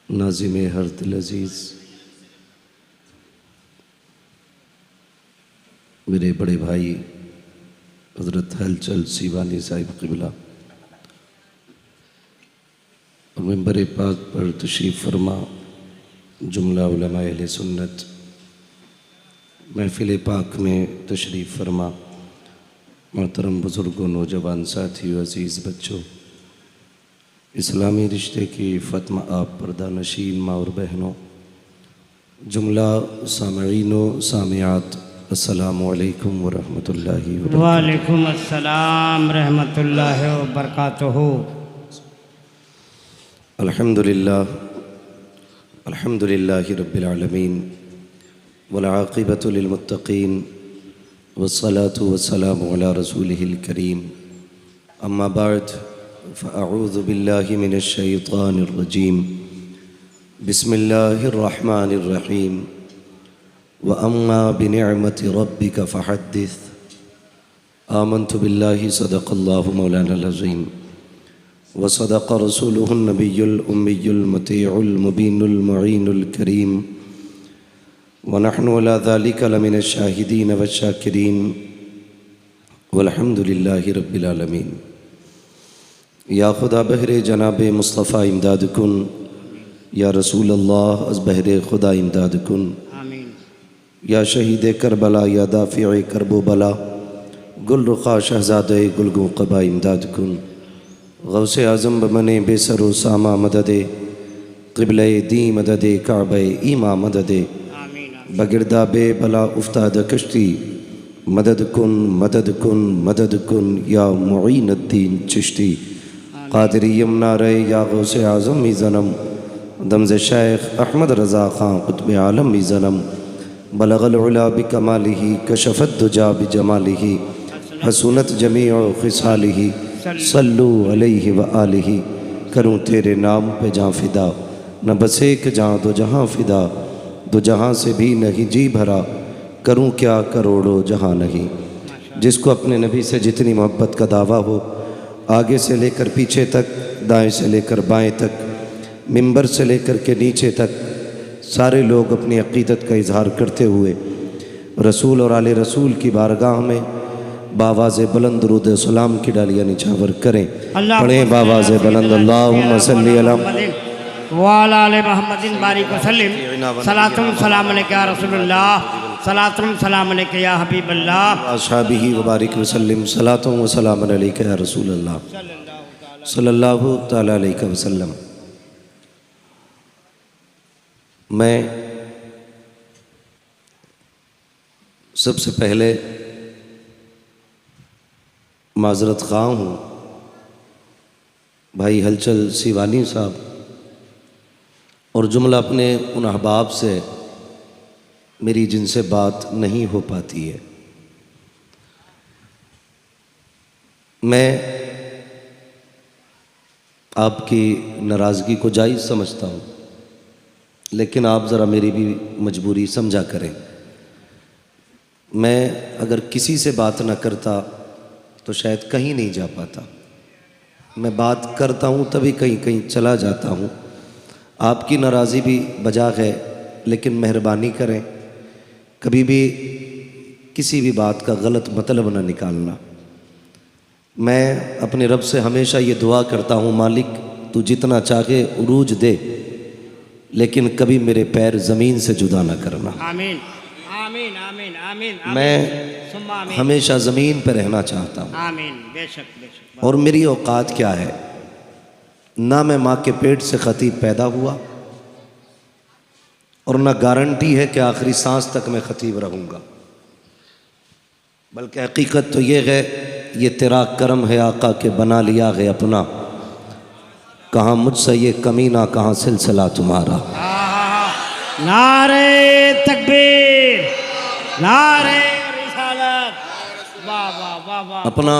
नाज़िम हर दिल अज़ीज़ मेरे बड़े भाई हज़रत हलचल सीवानी साहिब क़िबला और मिंबर पाक पर तशरीफ़ फरमा जुमला उलमा अहले सुन्नत महफ़िल पाक में तशरीफ़ फरमा मोहतरम बुज़ुर्गों, नौजवान साथियों, अज़ीज़ बच्चों, इस्लामी रिश्ते की फ़तमा आप पर्दा नशीन माँ और बहनों, जुमला सामईनो सामियात, अस्सलामु अलैकुम व रहमतुल्लाहि व बरकातुहू। वालेकुम अस्सलाम रहमतुल्लाहि व बरकातुहू। अल्हम्दुलिल्लाह अल्हम्दुलिल्लाहि रब्बिल आलमीन वल आक़िबतु लिल मुत्तक़ीन वस्सलातु वस्सलामु अला रसूलिहिल करीम। अम्मा बाद फ़अऊज़ु बिल्लाहि मिनश शैतानिर रजीम। बिस्मिल्लाहिर रहमानिर रहीम। व अम्मा बिनिअमति रब्बिका फ़हद्दिस। आमन्तु बिल्लाहि सदक़ल्लाहु मौलानल अज़ीम व सदक़ रसूलुहुन नबियुल उम्मियुल मुतीउल मुबीनुल मुईनुल करीम व नहनु अला ज़ालिका लमिनश शाहिदीन व शाकिरीन वल्हम्दुलिल्लाहि रब्बिल आलमीन। या खुदा बहरे जनाब मुस्तफ़ा इमदाद कुन, या रसूल अल्लाह अज़ बहरे खुदा इमदाद कुन, आमीन। या शहीद करबला, या दाफ़िए करबो बला, गुल रुखा शहज़ादे गुलगो क़बा इमदाद कुन। गौसे आज़म बमने बेसरो सामा मददे, क़िबले दी मददे, काबे ईमा मददे, बगिरदा बे बला उफ्ताद कश्ती, मदद कुन मदद कुन या मुईनुद्दीन चिश्ती। क़ादिरी यमुना रे या गौसे आज़म ही ज़नम, दमज़ शेख अहमद रज़ा ख़ां क़ुत्ब आलम ही ज़नम। बलगल उला बिकमालिही कशफ़त दुजा बिजमालिही, हसूनत जमीअ ख़िसालिही, सल्लु अलैहि व आलिही। करूँ तेरे नाम पे जाँ फ़िदा, न बस एक जाँ दो जहाँ फ़िदा, दो जहाँ से भी नहीं जी भरा, करूँ क्या करोड़ों जहाँ नहीं। जिसको अपने नबी से जितनी मोहब्बत का दावा हो, आगे से लेकर पीछे तक, दाएं से लेकर बाएं तक, मिंबर से लेकर के नीचे तक, सारे लोग अपनी अक़ीदत का इजहार करते हुए रसूल और आले रसूल की बारगाह में बावाज़ बुलंद दुरूद सलाम की डालियाँ निछावर करें। पढ़ें बावाज़ बुलंद अल्लाहुम्मा सल्ली अला वाला आले मुहम्मदिन बारिक वसल्लिम। सलातुम सलाम अलैका या रसूलल्लाह, सलातुम सलाम अलैका या हबीबल्लाह, अस्हाबिही व बारिक वसल्लिम। सलातुम व सलाम अलैका या रसूलल्लाह सल्लल्लाहु तआला अलैहि वसल्लम। मैं सबसे पहले माज़रत ख़्वाह हूँ भाई हलचल सीवानी साहब और जुमला अपने उन अहबाब से मेरी जिनसे बात नहीं हो पाती है। मैं आपकी नाराज़गी को जायज़ समझता हूँ, लेकिन आप ज़रा मेरी भी मजबूरी समझा करें। मैं अगर किसी से बात ना करता तो शायद कहीं नहीं जा पाता। मैं बात करता हूँ तभी कहीं कहीं चला जाता हूँ। आपकी नाराज़ी भी बजा है, लेकिन मेहरबानी करें कभी भी किसी भी बात का गलत मतलब न निकालना। मैं अपने रब से हमेशा ये दुआ करता हूँ, मालिक तू जितना चाहे उरूज दे, लेकिन कभी मेरे पैर ज़मीन से जुदा ना करना। आमीन आमीन आमीन आमीन। मैं हमेशा ज़मीन पर रहना चाहता हूँ। आमीन। बेशक बेशक। और मेरी औकात क्या है, ना मैं माँ के पेट से ख़तीब पैदा हुआ और ना गारंटी है कि आखिरी सांस तक मैं ख़तीब रहूँगा, बल्कि हकीकत तो ये है, ये तेरा करम है आका के बना लिया है अपना, कहाँ मुझसे ये कमीना कहाँ सिलसिला तुम्हारा। नारे तकबीर, नारे रिसालत। वाह वाह वाह वाह। अपना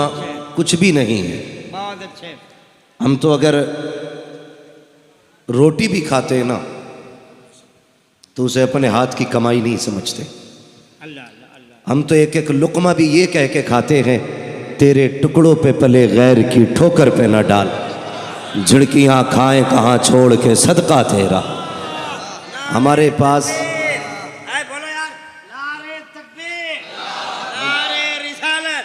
कुछ भी नहीं है। बहुत अच्छे। हम तो अगर रोटी भी खाते हैं ना तो उसे अपने हाथ की कमाई नहीं समझते। अल्लाह अल्लाह। हम तो एक एक लुक़मा भी ये कह के खाते हैं, तेरे टुकड़ों पे पले गैर की ठोकर पे न डाल, झिड़कियाँ खाएं कहाँ छोड़ के सदका तेरा। हमारे पास बोलो यार, नारे तकबीर, नारे रिसालत,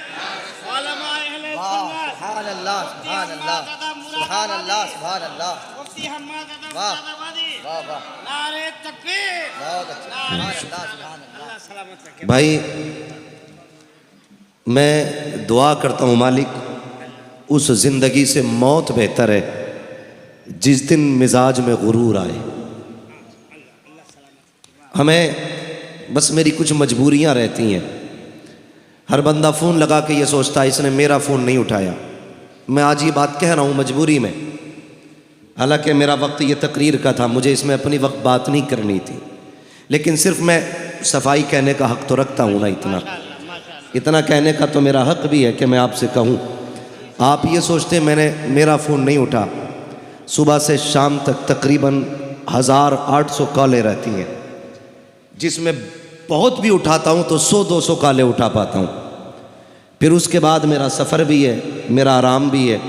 उलमाए अहले सुन्नत, सुभान अल्लाह, सुभान अल्लाह, सुभान अल्लाह, सुभान अल्लाह। मुफ्ती हम्माद अदा वाह। मुरादाबादी, वाह वाह, नारे तकबीर, बहुत अच्छा, सुभान अल्लाह, सुभान अल्लाह। अल्लाह सलामत रखे। भाई मैं दुआ करता हूँ मालिक उस ज़िंदगी से मौत बेहतर है जिस दिन मिजाज में गुरूर आए। हमें बस मेरी कुछ मजबूरियाँ रहती हैं। हर बंदा फ़ोन लगा के ये सोचता है इसने मेरा फ़ोन नहीं उठाया। मैं आज ये बात कह रहा हूँ मजबूरी में, हालांकि मेरा वक्त ये तकरीर का था, मुझे इसमें अपनी वक्त बात नहीं करनी थी, लेकिन सिर्फ मैं सफाई कहने का हक़ तो रखता हूँ ना। इतना कहने का तो मेरा हक़ भी है कि मैं आपसे कहूँ। आप ये सोचते मैंने मेरा फ़ोन नहीं उठा, सुबह से शाम तक तकरीबन 1800 कॉलें रहती हैं, जिसमें बहुत भी उठाता हूँ तो 100-200 कॉलें उठा पाता हूँ। फिर उसके बाद मेरा सफ़र भी है, मेरा आराम भी है,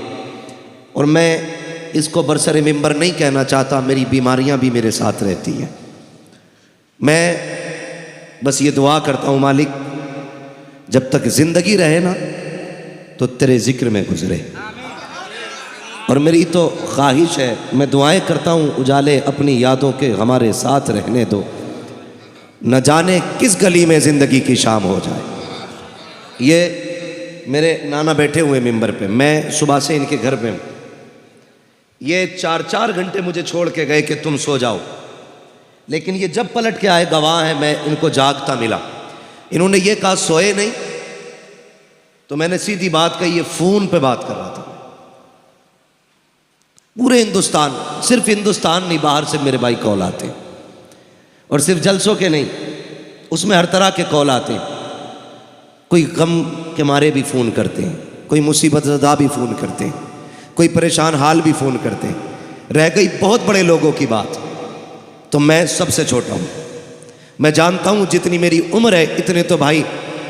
और मैं इसको बरसरे मिंबर नहीं कहना चाहता, मेरी बीमारियाँ भी मेरे साथ रहती हैं। मैं बस ये दुआ करता हूँ मालिक जब तक ज़िंदगी रहे ना तो तेरे ज़िक्र में गुज़रे, और मेरी तो ख्वाहिश है, मैं दुआएं करता हूँ उजाले अपनी यादों के हमारे साथ रहने दो, न जाने किस गली में ज़िंदगी की शाम हो जाए। ये मेरे नाना बैठे हुए मिंबर पे, मैं सुबह से इनके घर पे हूँ। ये 4-4 घंटे मुझे छोड़ के गए कि तुम सो जाओ, लेकिन ये जब पलट के आए गवाह हैं, मैं इनको जागता मिला। इन्होंने ये कहा सोए नहीं, तो मैंने सीधी बात कही, ये फ़ोन पे बात कर रहा था। पूरे हिंदुस्तान, सिर्फ हिंदुस्तान नहीं, बाहर से मेरे भाई कॉल आते हैं, और सिर्फ जलसों के नहीं, उसमें हर तरह के कॉल आते हैं। कोई गम के मारे भी फ़ोन करते हैं, कोई मुसीबत ज़दा भी फ़ोन करते हैं, कोई परेशान हाल भी फ़ोन करते हैं। रह गई बहुत बड़े लोगों की बात, तो मैं सबसे छोटा हूँ। मैं जानता हूँ जितनी मेरी उम्र है इतने तो भाई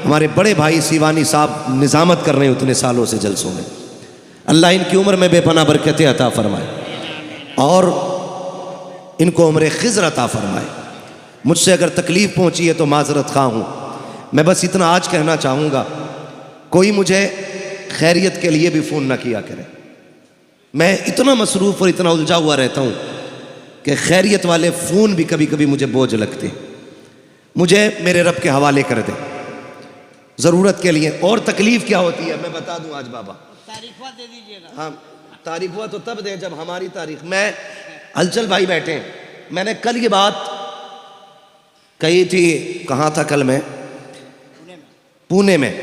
हमारे बड़े भाई सीवानी साहब निज़ामत कर रहे हैं उतने सालों से जलसों में। अल्लाह इनकी उम्र में बेपनाह बरकतें अता फरमाए और इनको उम्र खिज़र अता फरमाए। मुझसे अगर तकलीफ़ पहुँची है तो माज़रत ख़्वाह हूँ। मैं बस इतना आज कहना चाहूँगा, कोई मुझे खैरियत के लिए भी फ़ोन ना किया करे। मैं इतना मसरूफ़ और इतना उलझा हुआ रहता हूँ कि खैरियत वाले फ़ोन भी कभी कभी मुझे बोझ लगते। मुझे मेरे रब के हवाले कर दे ज़रूरत के लिए। और तकलीफ़ क्या होती है मैं बता दूँ आज बाबा। तारीखवा दे दीजिएगा। हाँ, तारीख हुआ तो तब दे जब हमारी तारीख। मैं हलचल भाई बैठे हैं, मैंने कल ये बात कही थी, कहाँ था कल मैं, पुणे में।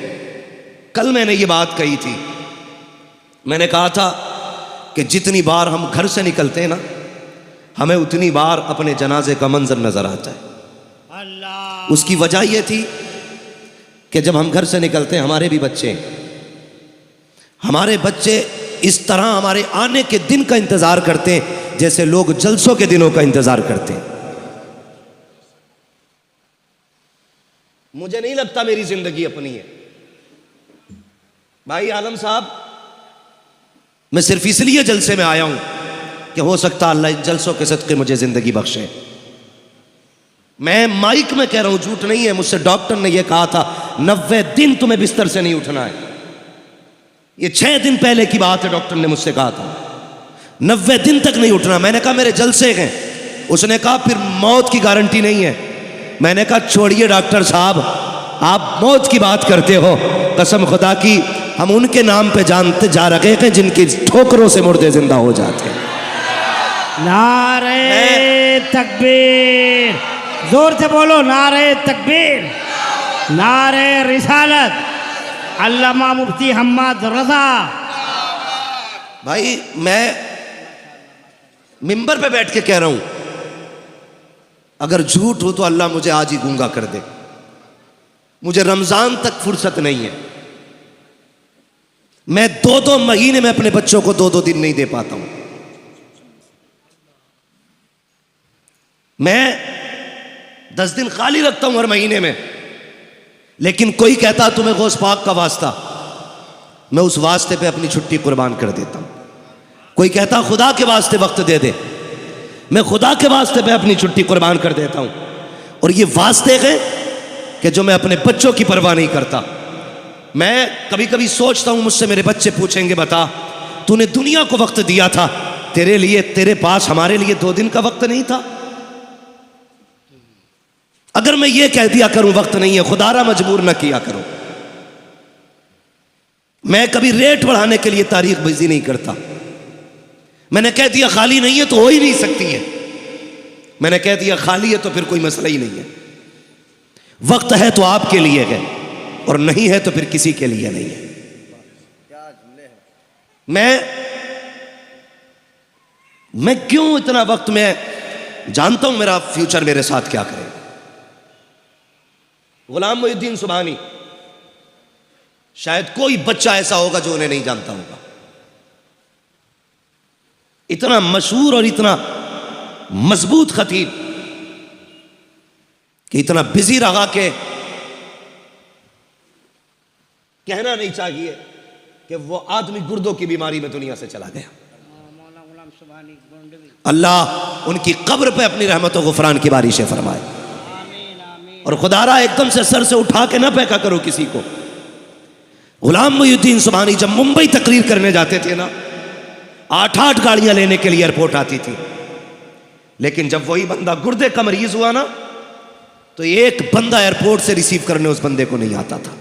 कल मैंने ये बात कही थी, मैंने कहा था कि जितनी बार हम घर से निकलते हैं ना, हमें उतनी बार अपने जनाजे का मंजर नज़र आता है। अल्लाह। उसकी वजह यह थी कि जब हम घर से निकलते हैं, हमारे भी बच्चे हैं, हमारे बच्चे इस तरह हमारे आने के दिन का इंतज़ार करते हैं जैसे लोग जलसों के दिनों का इंतज़ार करते हैं। मुझे नहीं लगता मेरी ज़िंदगी अपनी है भाई आलम साहब। मैं सिर्फ इसलिए जलसे में आया हूं कि हो सकता अल्लाह इन जलसों के सदक़े मुझे ज़िंदगी बख्शे। मैं माइक में कह रहा हूं, झूठ नहीं है। मुझसे डॉक्टर ने यह कहा था 90 दिन तुम्हें बिस्तर से नहीं उठना है। ये 6 दिन पहले की बात है, डॉक्टर ने मुझसे कहा था 90 दिन तक नहीं उठना। मैंने कहा मेरे जलसे हैं। उसने कहा फिर मौत की गारंटी नहीं है। मैंने कहा छोड़िए डॉक्टर साहब, आप मौत की बात करते हो, कसम खुदा की हम उनके नाम पे जानते जा रहे हैं जिनकी ठोकरों से मुर्दे जिंदा हो जाते हैं। नारे तकबीर, जोर से बोलो नारे तकबीर, नारे रिसालत, अल्लामा मुफ्ती हम्माद रज़ा। भाई मैं मिंबर पे बैठ के कह रहा हूं, अगर झूठ हो तो अल्लाह मुझे आज ही गूंगा कर दे। मुझे रमजान तक फुर्सत नहीं है। मैं 2-2 महीने में अपने बच्चों को 2-2 दिन नहीं दे पाता हूं। मैं 10 दिन खाली रखता हूं हर महीने में, लेकिन कोई कहता तुम्हें गौस पाक का वास्ता, मैं उस वास्ते पे अपनी छुट्टी कुर्बान कर देता हूं। कोई कहता खुदा के वास्ते वक्त दे दे, मैं खुदा के वास्ते पे अपनी छुट्टी कुर्बान कर देता हूं। और ये वास्ते हैं कि जो मैं अपने बच्चों की परवाह नहीं करता। मैं कभी कभी सोचता हूं, मुझसे मेरे बच्चे पूछेंगे, बता तूने दुनिया को वक्त दिया था, तेरे लिए, तेरे पास हमारे लिए 2 दिन का वक्त नहीं था? अगर मैं ये कह दिया करूं वक्त नहीं है, खुदारा मजबूर न किया करो। मैं कभी रेट बढ़ाने के लिए तारीख बिजी नहीं करता। मैंने कह दिया खाली नहीं है तो हो ही नहीं सकती है। मैंने कह दिया खाली है तो फिर कोई मसला ही नहीं है। वक्त है तो आपके लिए है और नहीं है तो फिर किसी के लिए नहीं है। मैं क्यों इतना वक्त, मैं जानता हूं मेरा फ्यूचर मेरे साथ क्या करेगा। गुलाम मोहिउद्दीन सुबहानी, शायद कोई बच्चा ऐसा होगा जो उन्हें नहीं जानता होगा। इतना मशहूर और इतना मजबूत खतीब कि इतना बिजी रहा कि कहना नहीं चाहिए कि वो आदमी गुर्दों की बीमारी में दुनिया से चला गया। अल्लाह उनकी कब्र पे अपनी रहमत और गुफरान की बारिशें फरमाए। और खुदारा एकदम से सर से उठा के ना फेंका करो किसी को। गुलाम मोहिउद्दीन सुबहानी जब मुंबई तकरीर करने जाते थे ना, 8-8 गाड़ियां लेने के लिए एयरपोर्ट आती थी। लेकिन जब वही बंदा गुर्दे का मरीज हुआ ना, तो एक बंदा एयरपोर्ट से रिसीव करने उस बंदे को नहीं आता था।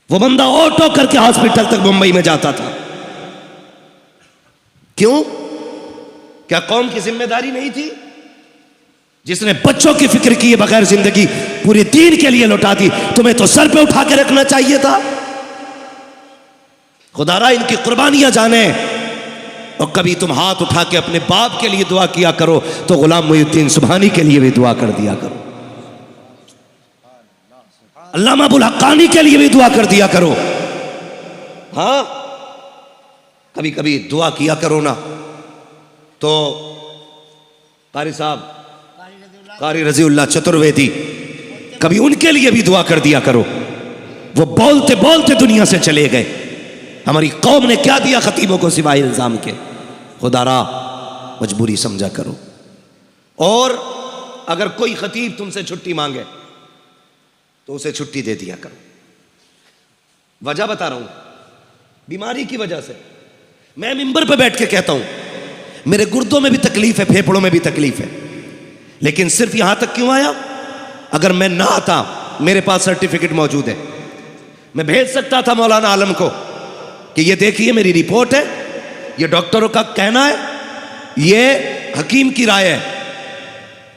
वो बंदा ऑटो करके हॉस्पिटल तक मुंबई में जाता था। क्यों? क्या कौम की जिम्मेदारी नहीं थी? जिसने बच्चों की फिक्र की बगैर जिंदगी पूरे दीन के लिए लौटा दी, तुम्हें तो सर पे उठा के रखना चाहिए था। खुदारा इनकी कुर्बानियां जाने। और कभी तुम हाथ उठा के अपने बाप के लिए दुआ किया करो तो गुलाम मोहिउद्दीन सुबहानी के लिए भी दुआ कर दिया करो। अल्लामा अबुल हक्कानी के लिए भी दुआ कर दिया करो। हाँ, कभी कभी दुआ किया करो ना। तो कारी साहब, कारी रजीउल्लाह चतुर्वेदी, कभी उनके लिए भी दुआ कर दिया करो। वो बोलते बोलते दुनिया से चले गए। हमारी कौम ने क्या दिया खतीबों को सिवाय इल्जाम के? खुदारा मजबूरी समझा करो। और अगर कोई खतीब तुमसे छुट्टी मांगे तो उसे छुट्टी दे दिया करो। वजह बता रहा हूं, बीमारी की वजह से। मैं मिंबर पे बैठ के कहता हूं मेरे गुर्दों में भी तकलीफ है, फेफड़ों में भी तकलीफ है, लेकिन सिर्फ यहां तक क्यों आया? अगर मैं ना आता, मेरे पास सर्टिफिकेट मौजूद है, मैं भेज सकता था मौलाना आलम को कि ये देखिए मेरी रिपोर्ट है, ये डॉक्टरों का कहना है, ये हकीम की राय है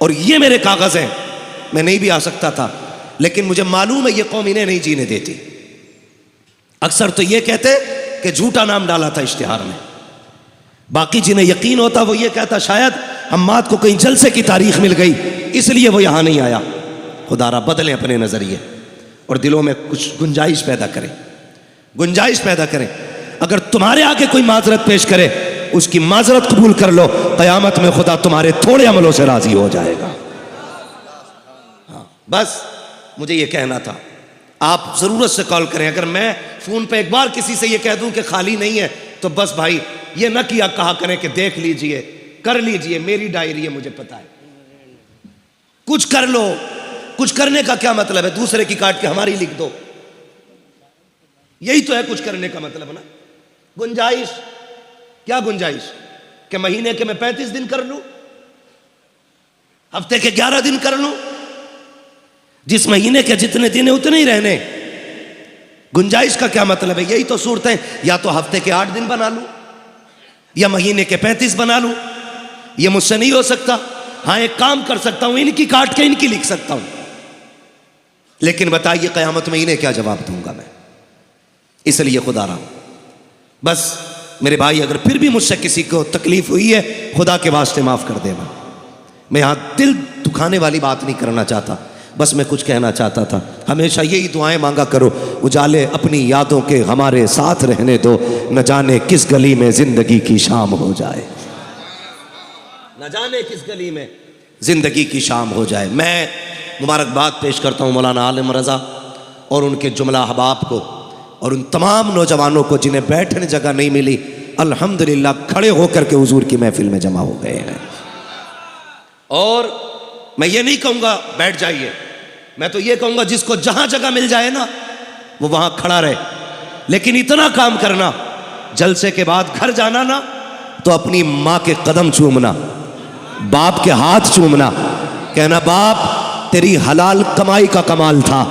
और ये मेरे कागज हैं। मैं नहीं भी आ सकता था, लेकिन मुझे मालूम है ये कौम इन्हें नहीं जीने देती। अक्सर तो ये कहते कि झूठा नाम डाला था इश्तिहार में। बाकी जिन्हें यकीन होता वो ये कहता शायद हम्माद को कहीं जलसे की तारीख मिल गई इसलिए वो यहां नहीं आया। खुदारा बदलें अपने नजरिए और दिलों में कुछ गुंजाइश पैदा करें, गुंजाइश पैदा करें। अगर तुम्हारे आगे कोई माजरत पेश करे, उसकी माजरत कबूल कर लो। कयामत में खुदा तुम्हारे थोड़े अमलों से राजी हो जाएगा। हाँ, बस मुझे ये कहना था। आप जरूरत से कॉल करें। अगर मैं फोन पे एक बार किसी से ये कह दूं कि खाली नहीं है, तो बस भाई ये न किया कहा करें कि देख लीजिए, कर लीजिए, मेरी डायरी है, मुझे पता है। कुछ कर लो। कुछ करने का क्या मतलब है? दूसरे की काट के हमारी लिख दो, यही तो है कुछ करने का मतलब ना। गुंजाइश, क्या गुंजाइश? कि महीने के मैं 35 दिन कर लूं, हफ्ते के 11 दिन कर लूं, जिस महीने के जितने दिन है उतने ही रहने। गुंजाइश का क्या मतलब है? यही तो सूरत है, या तो हफ्ते के 8 दिन बना लूं या महीने के 35 बना लूं। ये मुझसे नहीं हो सकता। हाँ, एक काम कर सकता हूं, इनकी काट के इनकी लिख सकता हूं, लेकिन बताइए कयामत में इन्हें क्या जवाब दूंगा मैं? इसलिए खुदा रहा, बस मेरे भाई, अगर फिर भी मुझसे किसी को तकलीफ हुई है, खुदा के वास्ते माफ कर देना। मैं यहां दिल दुखाने वाली बात नहीं करना चाहता, बस मैं कुछ कहना चाहता था। हमेशा यही दुआएं मांगा करो, उजाले अपनी यादों के हमारे साथ रहने दो, न जाने किस गली में जिंदगी की शाम हो जाए, न जाने किस गली में जिंदगी की शाम हो जाए। मैं मुबारकबाद पेश करता हूँ मौलाना आलम रज़ा और उनके जुमला अहबाब को और उन तमाम नौजवानों को जिन्हें बैठने जगह नहीं मिली, अल्हम्दुलिल्लाह खड़े होकर के हुजूर की महफिल में जमा हो गए हैं। और मैं ये नहीं कहूँगा बैठ जाइए, मैं तो ये कहूँगा जिसको जहाँ जगह मिल जाए ना वो वहाँ खड़ा रहे, लेकिन इतना काम करना, जलसे के बाद घर जाना ना तो अपनी माँ के कदम चूमना, बाप के हाथ चूमना, कहना बाप तेरी हलाल कमाई का कमाल था,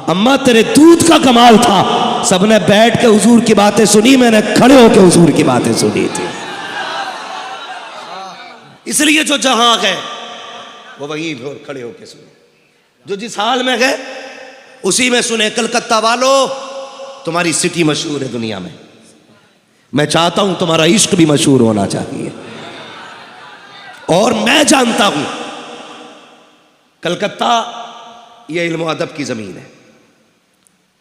अम्मा तेरे दूध का कमाल था। सबने बैठ के हुजूर की बातें सुनी, मैंने खड़े होकर हुजूर की बातें सुनी थी। इसलिए जो जहां गए वो वहीं खड़े होकर सुने, जो जिस हाल में गए उसी में सुने। कलकत्ता वालों, तुम्हारी सिटी मशहूर है दुनिया में, मैं चाहता हूं तुम्हारा इश्क भी मशहूर होना चाहिए। और मैं जानता हूं कलकत्ता ये इल्म अदब की जमीन है,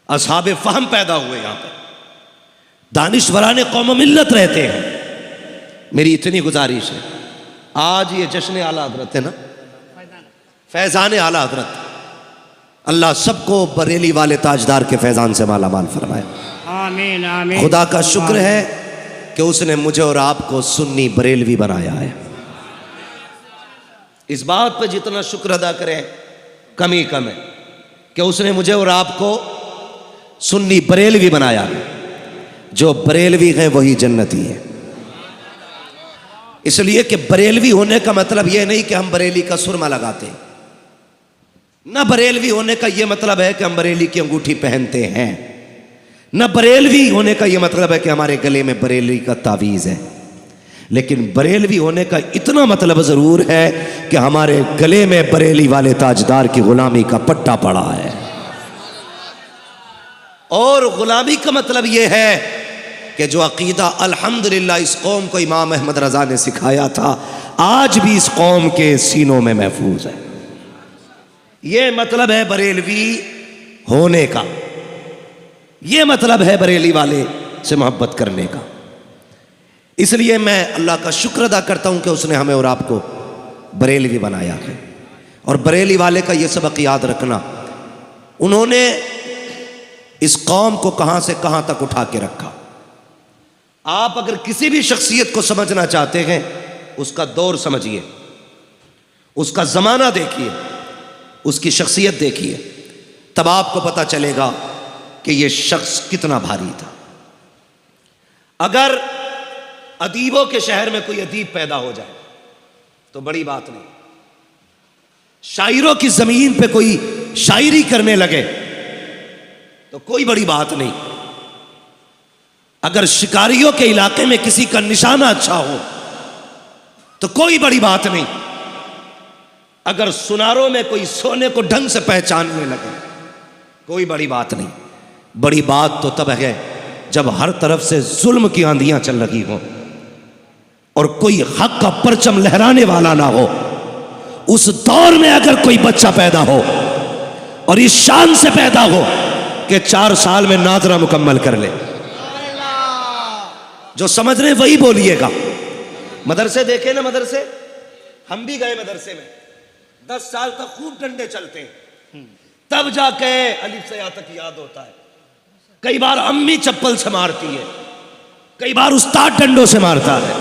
असहाबे फहम पैदा हुए यहां पर, दानिश्वराने कौम मिल्लत रहते हैं। मेरी इतनी गुजारिश है, आज ये जश्न आला हजरत है ना, फैजान आला हजरत, अल्लाह सबको बरेली वाले ताजदार के फैजान से माला माल फरमाए। आमीन आमीन। खुदा का शुक्र है कि उसने मुझे और आपको सुन्नी बरेलवी बनाया है। इस बात पे जितना शुक्र अदा करें कम ही कम है कि उसने मुझे और आपको सुन्नी बरेलवी बनाया है। जो बरेलवी है वही जन्नती है। इसलिए कि बरेलवी होने का मतलब यह नहीं कि हम बरेली का सुरमा लगाते हैं, न बरेलवी होने का यह मतलब है कि हम बरेली की अंगूठी पहनते हैं, न बरेलवी होने का यह मतलब है कि हमारे गले में बरेली का तावीज़ है। लेकिन बरेलवी होने का इतना मतलब ज़रूर है कि हमारे गले में बरेली वाले ताजदार की गुलामी का पट्टा पड़ा है। और गुलामी का मतलब यह है कि जो अकीदा अल्हम्दुलिल्लाह इस कौम को इमाम अहमद रज़ा ने सिखाया था, आज भी इस कौम के सीनों में महफूज है। यह मतलब है बरेलवी होने का, यह मतलब है बरेली वाले से मोहब्बत करने का। इसलिए मैं अल्लाह का शुक्र अदा करता हूं कि उसने हमें और आपको बरेलवी बनाया है। और बरेली वाले का यह सबक याद रखना, उन्होंने इस कौम को कहां से कहां तक उठा के रखा। आप अगर किसी भी शख्सियत को समझना चाहते हैं, उसका दौर समझिए, उसका ज़माना देखिए, उसकी शख्सियत देखिए, तब आपको पता चलेगा कि यह शख्स कितना भारी था। अगर अदीबों के शहर में कोई अदीब पैदा हो जाए तो बड़ी बात नहीं, शायरों की ज़मीन पे कोई शायरी करने लगे तो कोई बड़ी बात नहीं, अगर शिकारियों के इलाके में किसी का निशाना अच्छा हो तो कोई बड़ी बात नहीं, अगर सुनारों में कोई सोने को ढंग से पहचानने लगे कोई बड़ी बात नहीं। बड़ी बात तो तब है जब हर तरफ से जुल्म की आंधियां चल रही हों और कोई हक का परचम लहराने वाला ना हो। उस दौर में अगर कोई बच्चा पैदा हो और इस शान से पैदा हो कि 4 साल में नाज़रा मुकम्मल कर ले, जो समझ रहे वही बोलिएगा। मदरसे देखे ना, मदरसे हम भी गए मदरसे में, 10 साल तक खूब डंडे चलते हैं, तब जाके अलिफ से या तक याद होता है। कई बार अम्मी चप्पल से मारती है, कई बार उस्ताद डंडों से मारता है,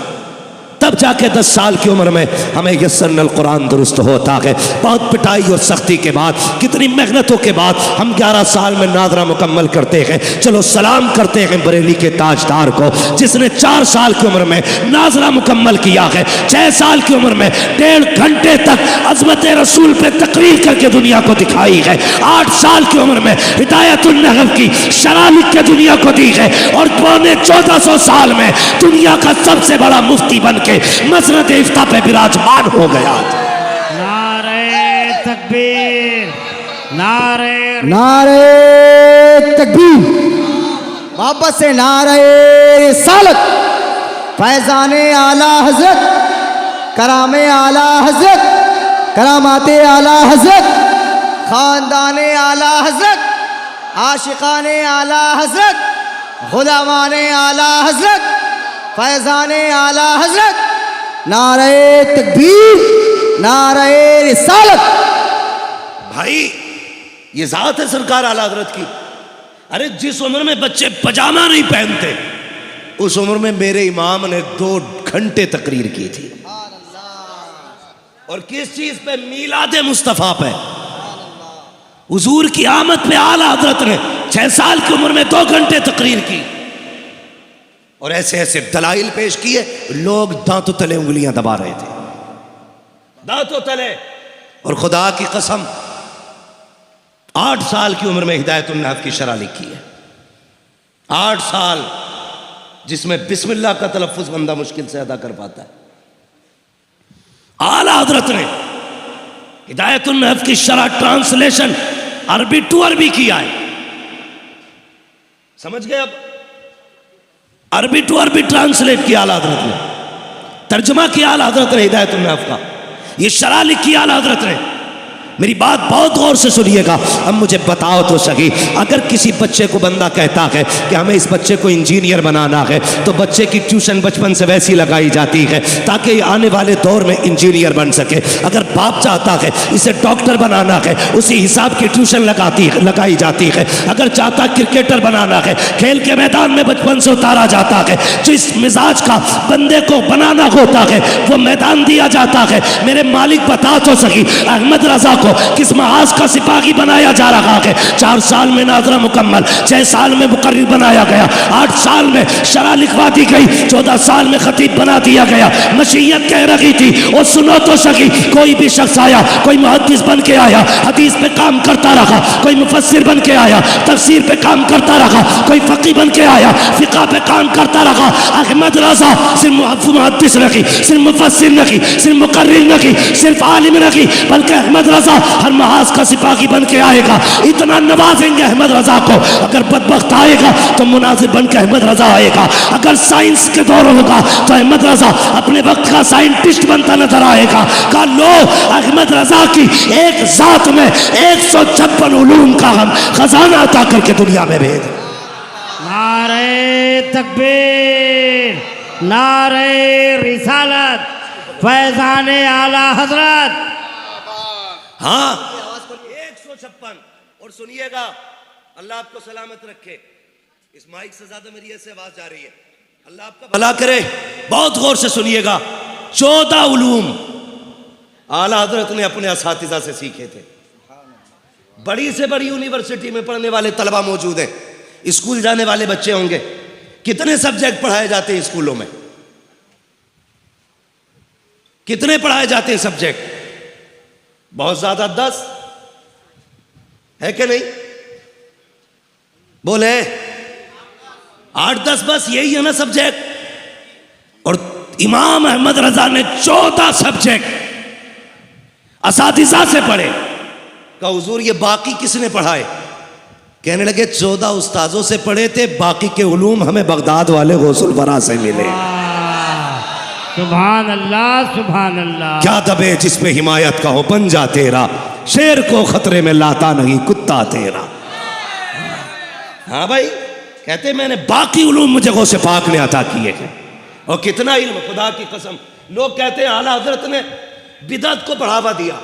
तब जाके 10 साल की उम्र में हमें यस्सरनल कुरान दुरुस्त होता है। बहुत पिटाई और सख्ती के बाद, कितनी मेहनतों के बाद हम 11 साल में नाज़रा मुकम्मल करते हैं। चलो सलाम करते हैं बरेली के ताजदार को जिसने 4 साल की उम्र में नाज़रा मुकम्मल किया है, 6 साल की उम्र में 1.5 घंटे तक अज़मत रसूल पे तकरीर करके दुनिया को दिखाई है, 8 साल की उम्र में हिदायतुन नहव की शरह लिख के दुनिया को दी है, और 1400 साल में दुनिया का सबसे बड़ा मुफ्ती बन के मसनद इफ्ता पे विराजमान हो गया। नारे तकबीर, नारे नारे तकबीर, मोहब्बत से नारे रिसालत, फैज़ाने आला हजरत, करामे आला हजरत, करामाते आला हजरत, खानदाने आला हजरत, आशिकाने आला हजरत, गुलामाने आला हजरत, फैज़ाने आला हजरत, नारे तकबीर, नारे रिसालत। भाई ये जात है सरकार आला हजरत की। अरे जिस उम्र में बच्चे पजामा नहीं पहनते, उस उम्र में मेरे इमाम ने 2 घंटे तकरीर की थी। और किस चीज पे? मीलाद मुस्तफ़ा पे, हुजूर की आमद पे आला हजरत ने 6 साल की उम्र में 2 घंटे तकरीर की और ऐसे ऐसे दलाइल पेश किए। लोग दांतों तले उंगलियां दबा रहे थे, दांतों तले। और खुदा की कसम 8 साल की उम्र में हिदायतुन नहव की शरह लिखी है। 8 साल, जिसमें बिस्मिल्लाह का तलफ्फुज बंदा मुश्किल से अदा कर पाता है। आला हजरत ने हिदायतुन नहव की शरह ट्रांसलेशन अरबी टू अरबी किया है। समझ गए? अब अरबी टू अरबी ट्रांसलेट किया आला हजरत ने, तर्जुमा किया आला हजरत ने हिदायतुन नहव का, ये शरह लिखी आला हजरत ने। मेरी बात बहुत गौर से सुनिएगा। अब मुझे बताओ तो सही, अगर किसी बच्चे को बंदा कहता है कि हमें इस बच्चे को इंजीनियर बनाना है, तो बच्चे की ट्यूशन बचपन से वैसी लगाई जाती है ताकि आने वाले दौर में इंजीनियर बन सके। अगर बाप चाहता है इसे डॉक्टर बनाना है, उसी हिसाब की ट्यूशन लगाई जाती है। अगर चाहता क्रिकेटर बनाना है, खेल के मैदान में बचपन से उतारा जाता है। जिस मिजाज का बंदे को बनाना होता है वो मैदान दिया जाता है। मेरे मालिक बता तो सही, अहमद रजा को किस महाज का सिपाही बनाया जा रहा है? 4 साल में नाजरा मुकम्मल, 6 साल में मुकर्रिर बनाया गया, 8 साल में शरह लिखवा दी गई, 14 साल में खतीब बना दिया गया। मशीयत कह रही थी, और सुनो तो सही, कोई भी शख्स आया, कोई मुहद्दिस बन के आया, हदीस पे काम करता रहा, कोई मुफस्सिर बन के आया, तफसीर पे काम करता रहा, कोई फकीह बन के आया, फिक़ह पे काम करता रहा। अहमद रजा सिर्फ मुहद्दिस नहीं, सिर्फ मुफस्सिर नहीं, सिर्फ मुकर्रिर नहीं, सिर्फ आलिम नहीं, बल्कि अहमद रजा हर महाज का सिपाही बन के आएगा। इतना नवाजेंगे अहमद रजा को, अगर बदबख्त आएगा तो मुनाजिर बन के अहमद रजा आएगा। अगर साइंस के दौर होगा तो अहमद रजा अपने वक्त का साइंटिस्ट बनता नजर आएगा। कहा लो, अहमद रजा की एक जात में 156 उलूम का हम खजाना अता करके दुनिया में भेज। नारे तकबीर, नारे रिसालत, फैजान आला हजरत। हाँ, 156। और सुनिएगा, अल्लाह आपको सलामत रखे। इस माइक से ज्यादा मेरी ऐसे आवाज जा रही है, अल्लाह आपका भला करे। बहुत गौर से सुनिएगा। 14 उलूम आला हजरत ने अपने असातिज़ा से सीखे थे। बड़ी से बड़ी यूनिवर्सिटी में पढ़ने वाले तलबा मौजूद हैं, स्कूल जाने वाले बच्चे होंगे। कितने सब्जेक्ट पढ़ाए जाते हैं स्कूलों में? कितने पढ़ाए जाते हैं सब्जेक्ट? बहुत ज्यादा, 10 है कि नहीं? बोले 8-10 बस, यही है ना सब्जेक्ट। और इमाम अहमद रजा ने 14 सब्जेक्ट असातिज़ा से पढ़े। कहा हुजूर ये बाकी किसने पढ़ाए? कहने लगे 14 उस्ताजों से पढ़े थे, बाकी के उलूम हमें बगदाद वाले गौसुल वरा से मिले। सुभान अल्लाह, सुभान अल्लाह। क्या दबे जिसमें हिमायत का हो बन जा तेरा, शेर को खतरे में लाता नहीं कुत्ता तेरा। हाँ भाई, कहते मैंने बाकी उलूम मुझे गौसे पाक ने अता किए हैं। और कितना इल्म, खुदा की कसम। लोग कहते हैं आला हजरत ने बिदअत को बढ़ावा दिया।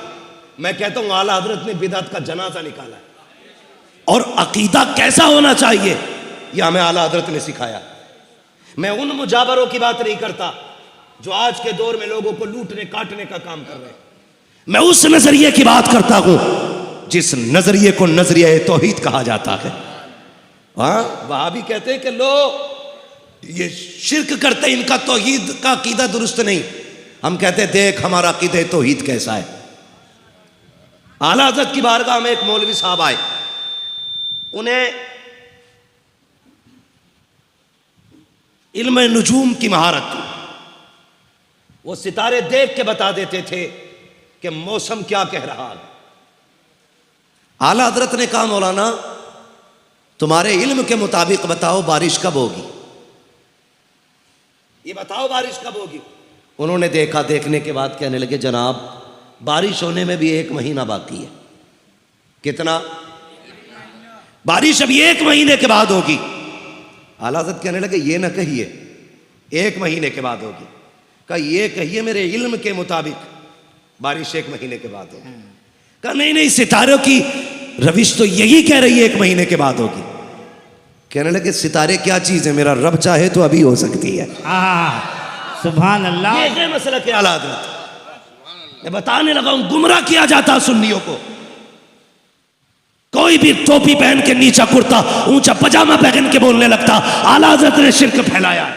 मैं कहता हूं आला हजरत ने बिदअत का जनाजा निकाला है। और अकीदा कैसा होना चाहिए यह हमें आला हजरत ने सिखाया। मैं उन मुजाबरों की बात नहीं करता जो आज के दौर में लोगों को लूटने काटने का काम कर रहे हैं। मैं उस नजरिए की बात करता हूं जिस नजरिए को नजरिया तौहीद कहा जाता है। हाँ, वहां भी कहते हैं कि लो ये शिर्क करते, इनका तौहीद का अकीदा दुरुस्त नहीं। हम कहते देख हमारा अकीदा तौहीद कैसा है। आला हज़रत की बारगाह में एक मौलवी साहब आए, उन्हें इल्म नुजूम की महारत थी। वो सितारे देख के बता देते थे कि मौसम क्या कह रहा है। आला हज़रत ने कहा मौलाना तुम्हारे इल्म के मुताबिक बताओ बारिश कब होगी, ये बताओ बारिश कब होगी। उन्होंने देखा, देखने के बाद कहने लगे जनाब बारिश होने में भी 1 महीना बाकी है। कितना? बारिश अभी 1 महीने के बाद होगी। आला हज़रत कहने लगे ये ना कहिए 1 महीने के बाद होगी। कहा ये कहिए मेरे इल्म के मुताबिक बारिश 1 महीने के बाद होगी। कहा नहीं नहीं, सितारों की रविश तो यही कह रही है 1 महीने के बाद होगी। कहने लगे सितारे क्या चीज़ है, मेरा रब चाहे तो अभी हो सकती है। सुभान अल्लाह। ये है मसला के आला हज़रत। मैं बताने लगा हूं, गुमराह किया जाता सुन्नियों को। कोई भी टोपी पहन के, नीचा कुर्ता, ऊंचा पजामा पहन के बोलने लगता आला हज़रत ने शिर्क फैलाया है।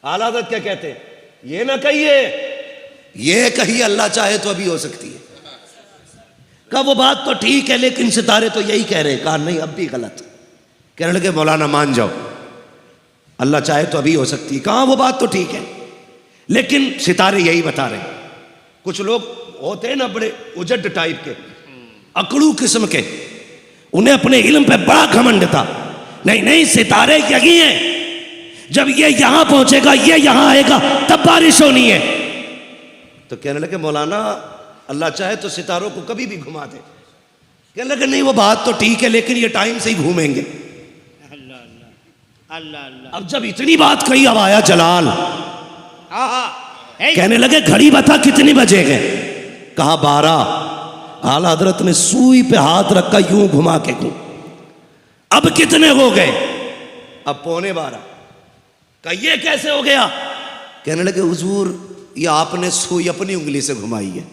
आला हज़रत क्या कहते हैं? ये ना कहिए, ये कहिए अल्लाह चाहे तो अभी हो सकती है। कहा वो बात तो ठीक है, लेकिन सितारे तो यही कह रहे हैं। कहा नहीं, अब भी गलत। कहने लगे मौलाना मान जाओ, अल्लाह चाहे तो अभी हो सकती है। कहा वो बात तो ठीक है, लेकिन सितारे यही बता रहे हैं। कुछ लोग होते हैं ना बड़े उजड टाइप के, अकड़ू किस्म के, उन्हें अपने इल्म पे बड़ा घमंड था। नहीं नहीं, सितारे यही हैं, जब ये यहां पहुंचेगा, ये यहां आएगा, तब बारिश होनी है। तो कहने लगे मौलाना अल्लाह चाहे तो सितारों को कभी भी घुमा दे। कहने लगे नहीं वो बात तो ठीक है, लेकिन ये टाइम से ही घूमेंगे। अल्लाह अल्लाह। अब जब इतनी बात कही, अब आया जलाल। हाँ कहने लगे घड़ी बता कितनी बजे गए? कहा 12। आला हजरत ने सुई पे हाथ रखा, यूं घुमा के घूम। अब कितने हो गए? अब 11:15। कहा ये कैसे हो गया? कहने लगे हुजूर ये आपने सुई अपनी उंगली से घुमाई है।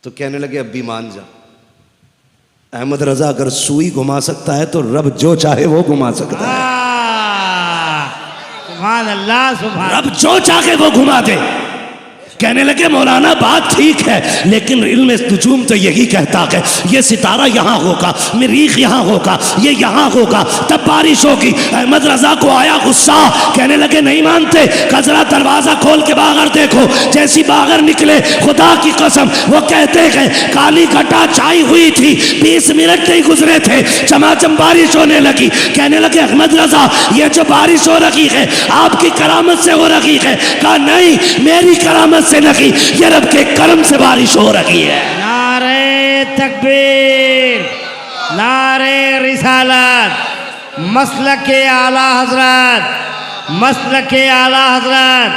तो कहने लगे अब भी मान जा, अहमद रजा अगर सुई घुमा सकता है तो रब जो चाहे वो घुमा सकता है। सुभान अल्लाह, सुभान। रब जो चाहे वो घुमा दे। कहने लगे मौलाना बात ठीक है, लेकिन इल्म नुजूम तो यही कहता है ये सितारा यहाँ होगा, मरीख यहाँ होगा, ये यहाँ होगा, तब बारिश होगी। अहमद रजा को आया गुस्सा। कहने लगे नहीं मानते? कजरा दरवाजा खोल के बाहर देखो। जैसी बाहर निकले, खुदा की कसम वो कहते हैं काली घटा छाई हुई थी, 20 मिनट नहीं गुजरे थे, चमाचम बारिश होने लगी। कहने लगे अहमद रजा ये जो बारिश हो रही है आपकी करामत से हो रही है? कहा नहीं, मेरी करामत से नहीं, ये रब के करम से बारिश हो रही है। नारे तकबीर, नारे रिसालत, मसलक के आला हजरत, मसलक के आला हजरत।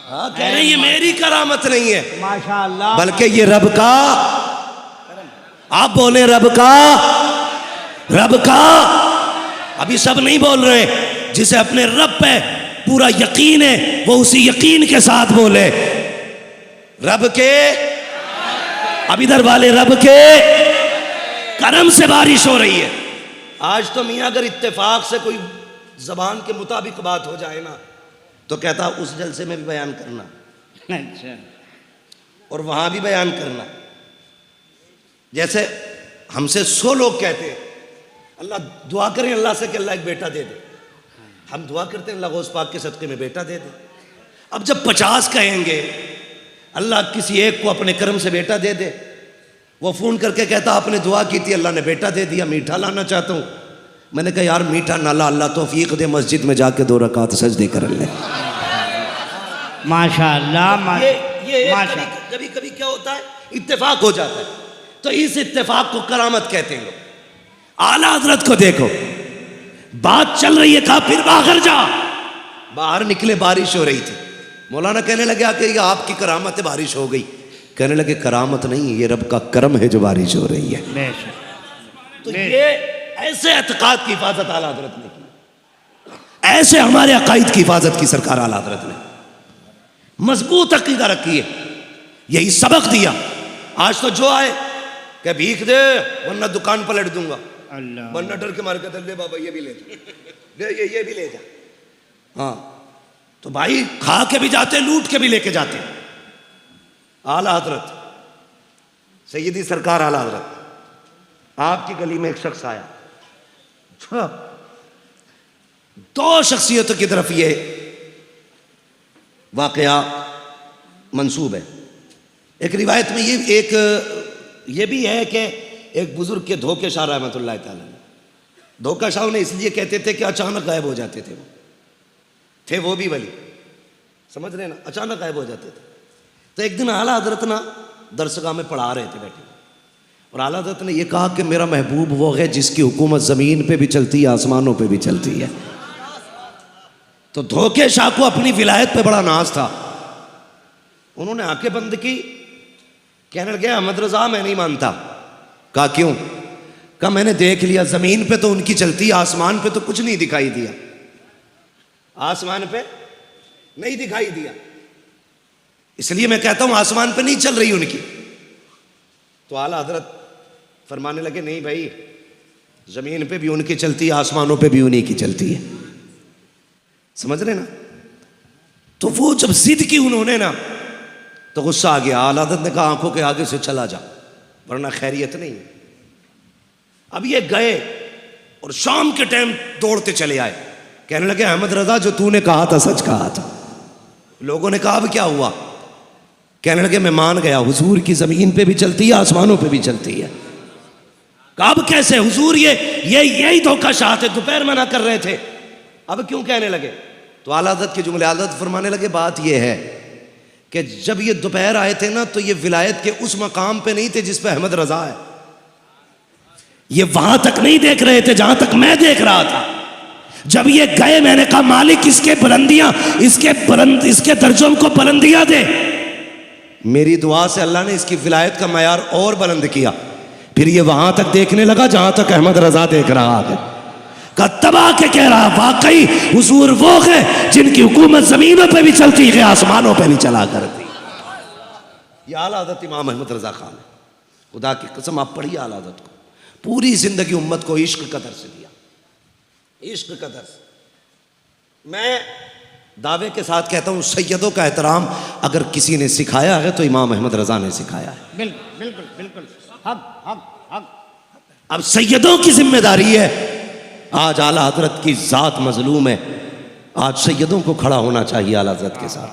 हाँ, कह रहे ये मेरी करामत नहीं है, माशाअल्लाह, बल्कि ये रब का। आप बोले रब का, रब का। अभी सब नहीं बोल रहे। जिसे अपने रब पे पूरा यकीन है वो उसी यकीन के साथ बोले रब के। अब इधर वाले रब के करम से बारिश हो रही है। आज तो मियाँ अगर इत्तेफाक से कोई जबान के मुताबिक बात हो जाए ना, तो कहता उस जलसे में भी बयान करना, अच्छा, और वहां भी बयान करना। जैसे हमसे 100 लोग कहते हैं अल्लाह दुआ करें अल्लाह से कि अल्लाह एक बेटा दे दे। हम दुआ करते हैं अल्लाह गौस पाक के सदक़े में बेटा दे दे। अब जब 50 कहेंगे अल्लाह किसी एक को अपने कर्म से बेटा दे दे, वो फ़ोन करके कहता आपने दुआ की थी अल्लाह ने बेटा दे दिया, मीठा लाना चाहता हूँ। मैंने कहा यार मीठा ना ला, अल्लाह तौफीक दे, मस्जिद में जाके 2 रकात सजदे कर ले। माशाअल्लाह, ये कभी कभी क्या होता है, इत्तेफाक हो जाता है, तो इस इत्तेफाक को करामत कहते हैं लोग। आला हजरत को देखो, बात चल रही है, कहा फिर बाहर जा। बाहर निकले, बारिश हो रही थी। मौलाना कहने लगे कि ये आपकी करामत है, बारिश हो गई। कहने लगे करामत नहीं, ये रब का करम है जो बारिश हो रही है। तो ये ऐसे एतकाद की हिफाजत आला हजरत ने की, ऐसे हमारे अकायद की हिफाजत की सरकार आला हजरत ने। मजबूत अकीदा रखी है, यही सबक दिया। आज तो जो आए क्या भीख दे वरना दुकान पलट दूंगा, वरना डर के मार के ले बाबा ये भी ले जा, ये भी ले जा। हाँ तो भाई खा के भी जाते, लूट के भी लेके जाते। आला हजरत सैयदी सरकार आला हजरत, आपकी गली में एक शख्स आया, 2 शख्सियतों की तरफ ये वाकया मंसूब है। एक रिवायत में ये भी है कि एक बुजुर्ग के धोखेशाह रहमतुल्लाह तआला, धोखाशाह ने इसलिए कहते थे कि अचानक गायब हो जाते थे वो भी वली, समझ रहे ना, अचानक गायब हो जाते थे। तो एक दिन आला हजरत ना दरसगाह में पढ़ा रहे थे बैठे, और आला हजरत ने यह कहा कि मेरा महबूब वो है जिसकी हुकूमत ज़मीन पे भी चलती है, आसमानों पे भी चलती है। तो धोखेशाह को अपनी विलायत पे बड़ा नाज था। उन्होंने आंखें बंद की, कहने लगे अहमद रजा मैं नहीं मानता। कहा क्यों? कहा मैंने देख लिया, जमीन पे तो उनकी चलती, आसमान पे तो कुछ नहीं दिखाई दिया, आसमान पे नहीं दिखाई दिया, इसलिए मैं कहता हूं आसमान पे नहीं चल रही उनकी। तो आला हजरत फरमाने लगे नहीं भाई, जमीन पे भी उनकी चलती है, आसमानों पे भी उन्हीं की चलती है। समझ रहे ना? तो वो जब जिद की उन्होंने ना, तो गुस्सा आ गया। आला हजरत ने कहा आंखों के आगे से चला जा, वरना खैरियत नहीं है। अब ये गए और शाम के टाइम दौड़ते चले आए, कहने लगे अहमद रजा जो तूने कहा था सच कहा था। लोगों ने कहा अब क्या हुआ? कहने लगे मैं मान गया, हुजूर की जमीन पे भी चलती है, आसमानों पे भी चलती है। कहा अब कैसे हुजूर, यही धोखा शाह थे, दोपहर मना कर रहे थे, अब क्यों कहने लगे? तो आला हज़रत के जुमले आदत फरमाने लगे बात यह है कि जब ये दोपहर आए थे ना, तो ये विलायत के उस मकाम पे नहीं थे जिस पे अहमद रजा है, ये वहां तक नहीं देख रहे थे जहां तक मैं देख रहा था। जब ये गए मैंने कहा मालिक इसके बुलंदियां, इसके दर्जों को बुलंदियां दे। मेरी दुआ से अल्लाह ने इसकी विलायत का मयार और बुलंद किया। फिर ये वहां तक देखने लगा जहां तक अहमद रजा देख रहा है। तबाह के कह रहा वाकई हुजूर वो है जिनकी हुकूमत जमीनों पे भी चलती है, आसमानों पे नहीं चला करती। ये आला हज़रत इमाम अहमद रजा खान है। खुदा की कसम आप पढ़िए आला हज़रत को, पूरी जिंदगी उम्मत को इश्क कदर से दिया, इश्क कदर से। मैं दावे के साथ कहता हूं सैयदों का एहतराम अगर किसी ने सिखाया है तो इमाम अहमद रजा ने सिखाया है। बिल्कुल बिल्कुल बिल्कुल, हक हक हक। अब सैयदों की जिम्मेदारी है, आज आला हजरत की जात मजलूम है, आज सैयदों को खड़ा होना चाहिए आला हजरत के साथ।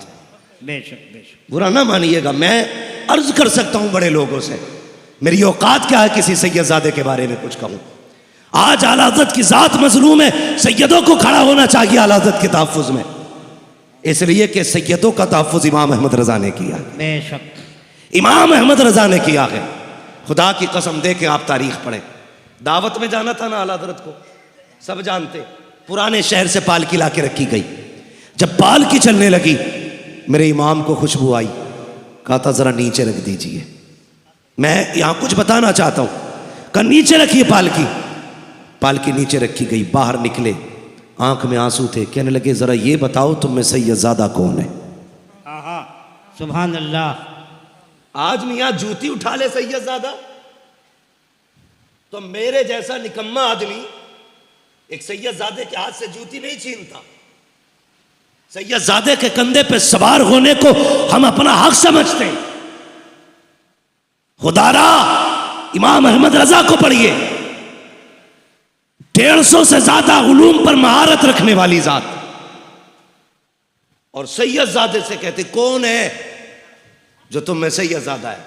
बेशक बेशक, बुरा ना मानिएगा, मैं अर्ज कर सकता हूं बड़े लोगों से, मेरी औकात क्या है किसी सैयदजादे के बारे में कुछ कहूं। आज आला हजरत की जात मजलूम है, सैयदों को खड़ा होना चाहिए आला हजरत के तहफ़्फ़ुज़ में, इसलिए कि सैयदों का तहफ़्फ़ुज़ इमाम अहमद रजा ने किया। बेशक इमाम अहमद रजा ने किया है। खुदा की कसम दे के आप तारीख पढ़ें। दावत में जाना था ना आला हजरत को, सब जानते, पुराने शहर से पालकी ला के रखी गई। जब पालकी चलने लगी मेरे इमाम को खुशबू आई, कहा था जरा नीचे रख दीजिए, मैं यहां कुछ बताना चाहता हूं। कहा नीचे रखिए पालकी। पालकी नीचे रखी गई, बाहर निकले, आंख में आंसू थे, कहने लगे जरा ये बताओ तुम में सैयदजादा कौन है? आहा सुभान अल्लाह। आज मियाँ जूती उठा ले सैयदजादा, तो मेरे जैसा निकम्मा आदमी एक सैयदजादे के हाथ से जूती नहीं छीनता। सैयदजादे के कंधे पे सवार होने को हम अपना हक समझते हैं। खुदारा इमाम अहमद रजा को पढ़िए, 150 से ज्यादा उलूम पर महारत रखने वाली जात, और सैयदजादे से कहते कौन है जो तुम में सैयदजादा है?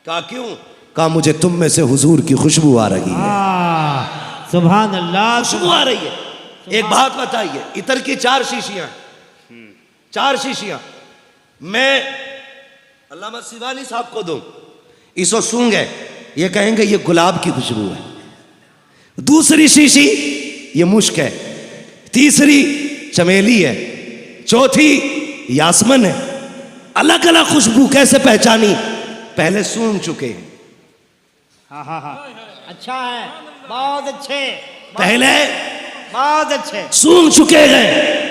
कहा क्यों? कहा मुझे तुम में से हुजूर की खुशबू आ रही है। सुभान अल्लाह, खुशबू आ रही है। एक बात बताइए, इतर की 4 शीशियां, 4 शीशियां मैं अल्लामा सिवानी साहब को दूं, इसो सूंघे, ये कहेंगे ये गुलाब की खुशबू है। दूसरी शीशी ये मुश्क है, तीसरी चमेली है, चौथी यासमन है। अलग अलग खुशबू कैसे पहचानी? पहले सूंघ चुके हैं। हाँ हाँ हाँ, अच्छा है, बहुत अच्छे, पहले बहुत अच्छे सूंघ चुके हैं,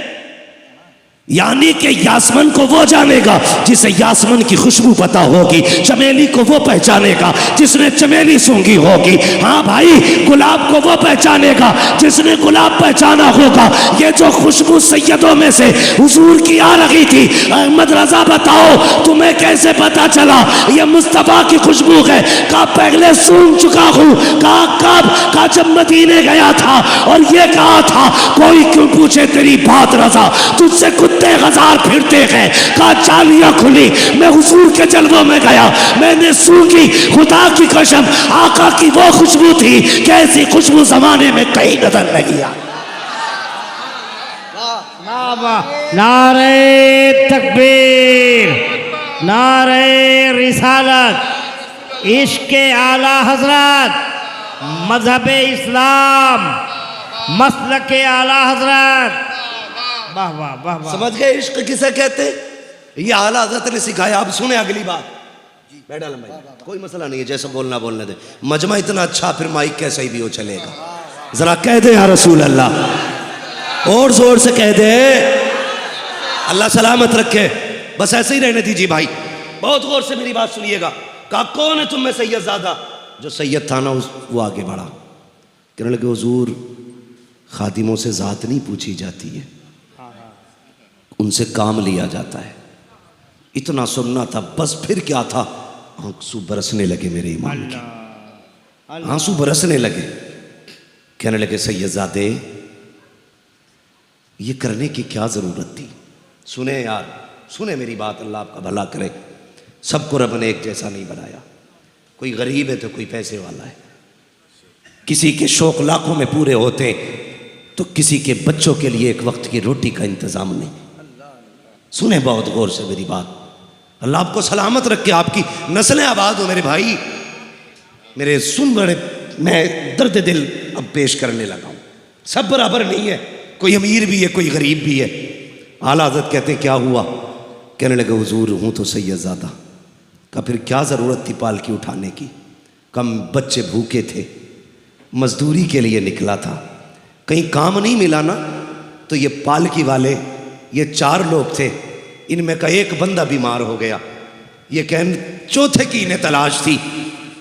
यानी कि यासमन को वो जानेगा जिसे यासमन की खुशबू पता होगी, चमेली को वो पहचानेगा जिसने चमेली सूंघी होगी। हाँ भाई, गुलाब को वो पहचानेगा जिसने गुलाब पहचाना होगा। ये जो खुशबू सैयदों में से हुजूर की आ रही थी, अहमद रजा बताओ तुम्हें कैसे पता चला ये मुस्तफा की खुशबू है? कहा पहले सूंघ चुका हूँ। कहा कब? कहा जब मदीने गया था और ये कहा था कोई क्यों पूछे तेरी बात रजा, तुझसे कुत्ते हजार फिरते हैं। कहा चालियां खुली, मैं हुजूर के जलवों में गया, मैंने सूंघी, खुदा की कसम आका की वो खुशबू थी, कैसी खुशबू जमाने में कहीं नजर नहीं आई। नारे तकबीर, नारे रिसालत, इश्क आला हजरत, मजहब इस्लाम, मसलक आला हजरत। वाह वाह वाह वाह। समझ गए इश्क किसे कहते? ये आला हजरत ने सिखाया। अब सुने अगली बात, बैठ आलम भाई, कोई मसला नहीं है, जैसा बोलना बोलने दे। मजमा इतना अच्छा, फिर माइक कैसा ही भी हो चलेगा। जरा कह दे या रसूल अल्लाह, और जोर से कह दे, अल्लाह सलामत रखे। बस ऐसे ही रहने दीजिए भाई, बहुत गौर से मेरी बात सुनिएगा। कहा कौन है तुम में सैयद ज़ादा? जो सैयद था ना वो आगे बढ़ा, कहने लगे हुजूर खादिमों से ज़ात नहीं पूछी जाती है, उनसे काम लिया जाता है। इतना सुनना था बस, फिर क्या था, आंसू बरसने लगे मेरे इमाम के, आंसू बरसने लगे। कहने लगे सैयदजादे ये करने की क्या ज़रूरत थी? सुने यार, सुने मेरी बात, अल्लाह आपका भला करे। सबको रब ने एक जैसा नहीं बनाया, कोई गरीब है तो कोई पैसे वाला है, किसी के शौक लाखों में पूरे होते तो किसी के बच्चों के लिए एक वक्त की रोटी का इंतज़ाम नहीं। सुने बहुत गौर से मेरी बात, अल्लाह आपको सलामत रखे, आपकी नस्लें आबाद हो मेरे भाई। मेरे सुन बड़े, मैं दर्द दिल अब पेश करने लगा हूँ। सब बराबर नहीं है, कोई अमीर भी है कोई गरीब भी है। आला हज़रत कहते हैं क्या हुआ? कहने लगे हुजूर हूँ तो सैयदजादा का, फिर क्या ज़रूरत थी पालकी उठाने की? कम बच्चे भूखे थे, मजदूरी के लिए निकला था, कहीं काम नहीं मिला ना, तो ये पालकी वाले, ये 4 लोग थे, इनमें का एक बंदा बीमार हो गया। ये चौथे की इन्हें तलाश थी,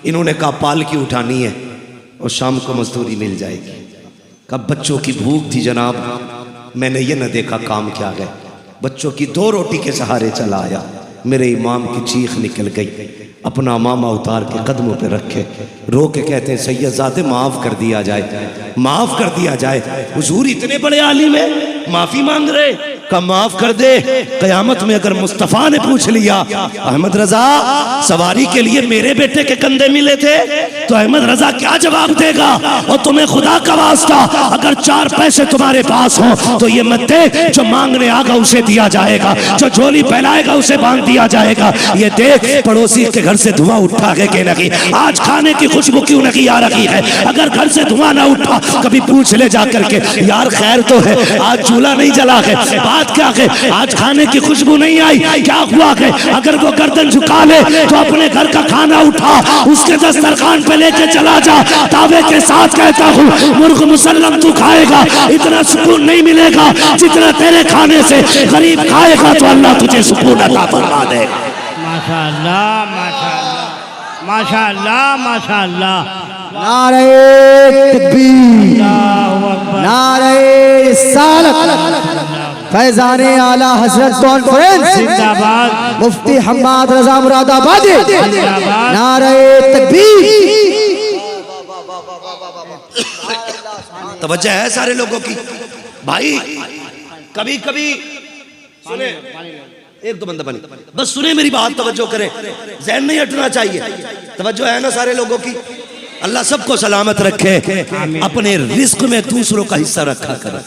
इन्होंने कहा पालकी उठानी है और शाम को मजदूरी मिल जाएगी। कब बच्चों की भूख थी जनाब, मैंने ये न देखा काम क्या है, बच्चों की 2 रोटी के सहारे चला आया। मेरे इमाम की चीख निकल गई, अपना मामा उतार के कदमों पे रखे, रो के कहते हैं सैयदजादे माफ़ कर दिया जाए, माफ़ कर दिया जाए। हुजूर इतने बड़े आलिम है, माफ़ी मांग रहे, का माफ कर दे। कयामत में अगर मुस्तफ़ा ने पूछ लिया अहमद रजा सवारी के लिए मेरे बेटे के कंधे मिले थे, तो अहमद रजा क्या जवाब देगा? और तुम्हें खुदा का वास्ता अगर 4 पैसे तुम्हारे पास हो तो ये मत दे, जो मांगने आगा उसे दिया जाएगा, जो झोली फैलाएगा उसे बांध दिया जाएगा। ये देख पड़ोसी के घर से धुआं उठा है कि नहीं, आज खाने की खुशबू क्यों नहीं आ रही है? अगर घर से धुआं ना उठा कभी पूछ ले जा करके, यार खैर तो है, आज चूल्हा नहीं जला है, बात क्या है, आज खाने की खुशबू नहीं आई, क्या हुआ है? अगर वो गर्दन झुका ले तो अपने घर का खाना उठा उसके दस्तरखान पे लेके चला जा, दावे के साथ कहता हूँ मुर्ग मुसल्लम तू खाएगा, इतना सुकून नहीं मिलेगा जितना तेरे खाने से गरीब खाएगा, तो अल्लाह तुझे सुकून अता फरमा देगा। माशाअल्लाह माशाअल्लाह माशाअल्लाह माशाअल्लाह। नारे तकबीर, नारे रिसालत, फैजाने आला हजरत कॉन्फ्रेंस जिंदाबाद, मुफ्ती हम्माद रजा मुरादाबादी, नारे तकबीर। तवज्जो है सारे लोगों की भाई। कभी कभी सुने, एक दो बंदा बनी, बस सुने मेरी बात, तवज्जो करें, ज़हन नहीं हटना चाहिए। तवज्जो है ना सारे लोगों की? अल्लाह सबको सलामत रखे। अपने रिस्क में दूसरों का हिस्सा रखा करो,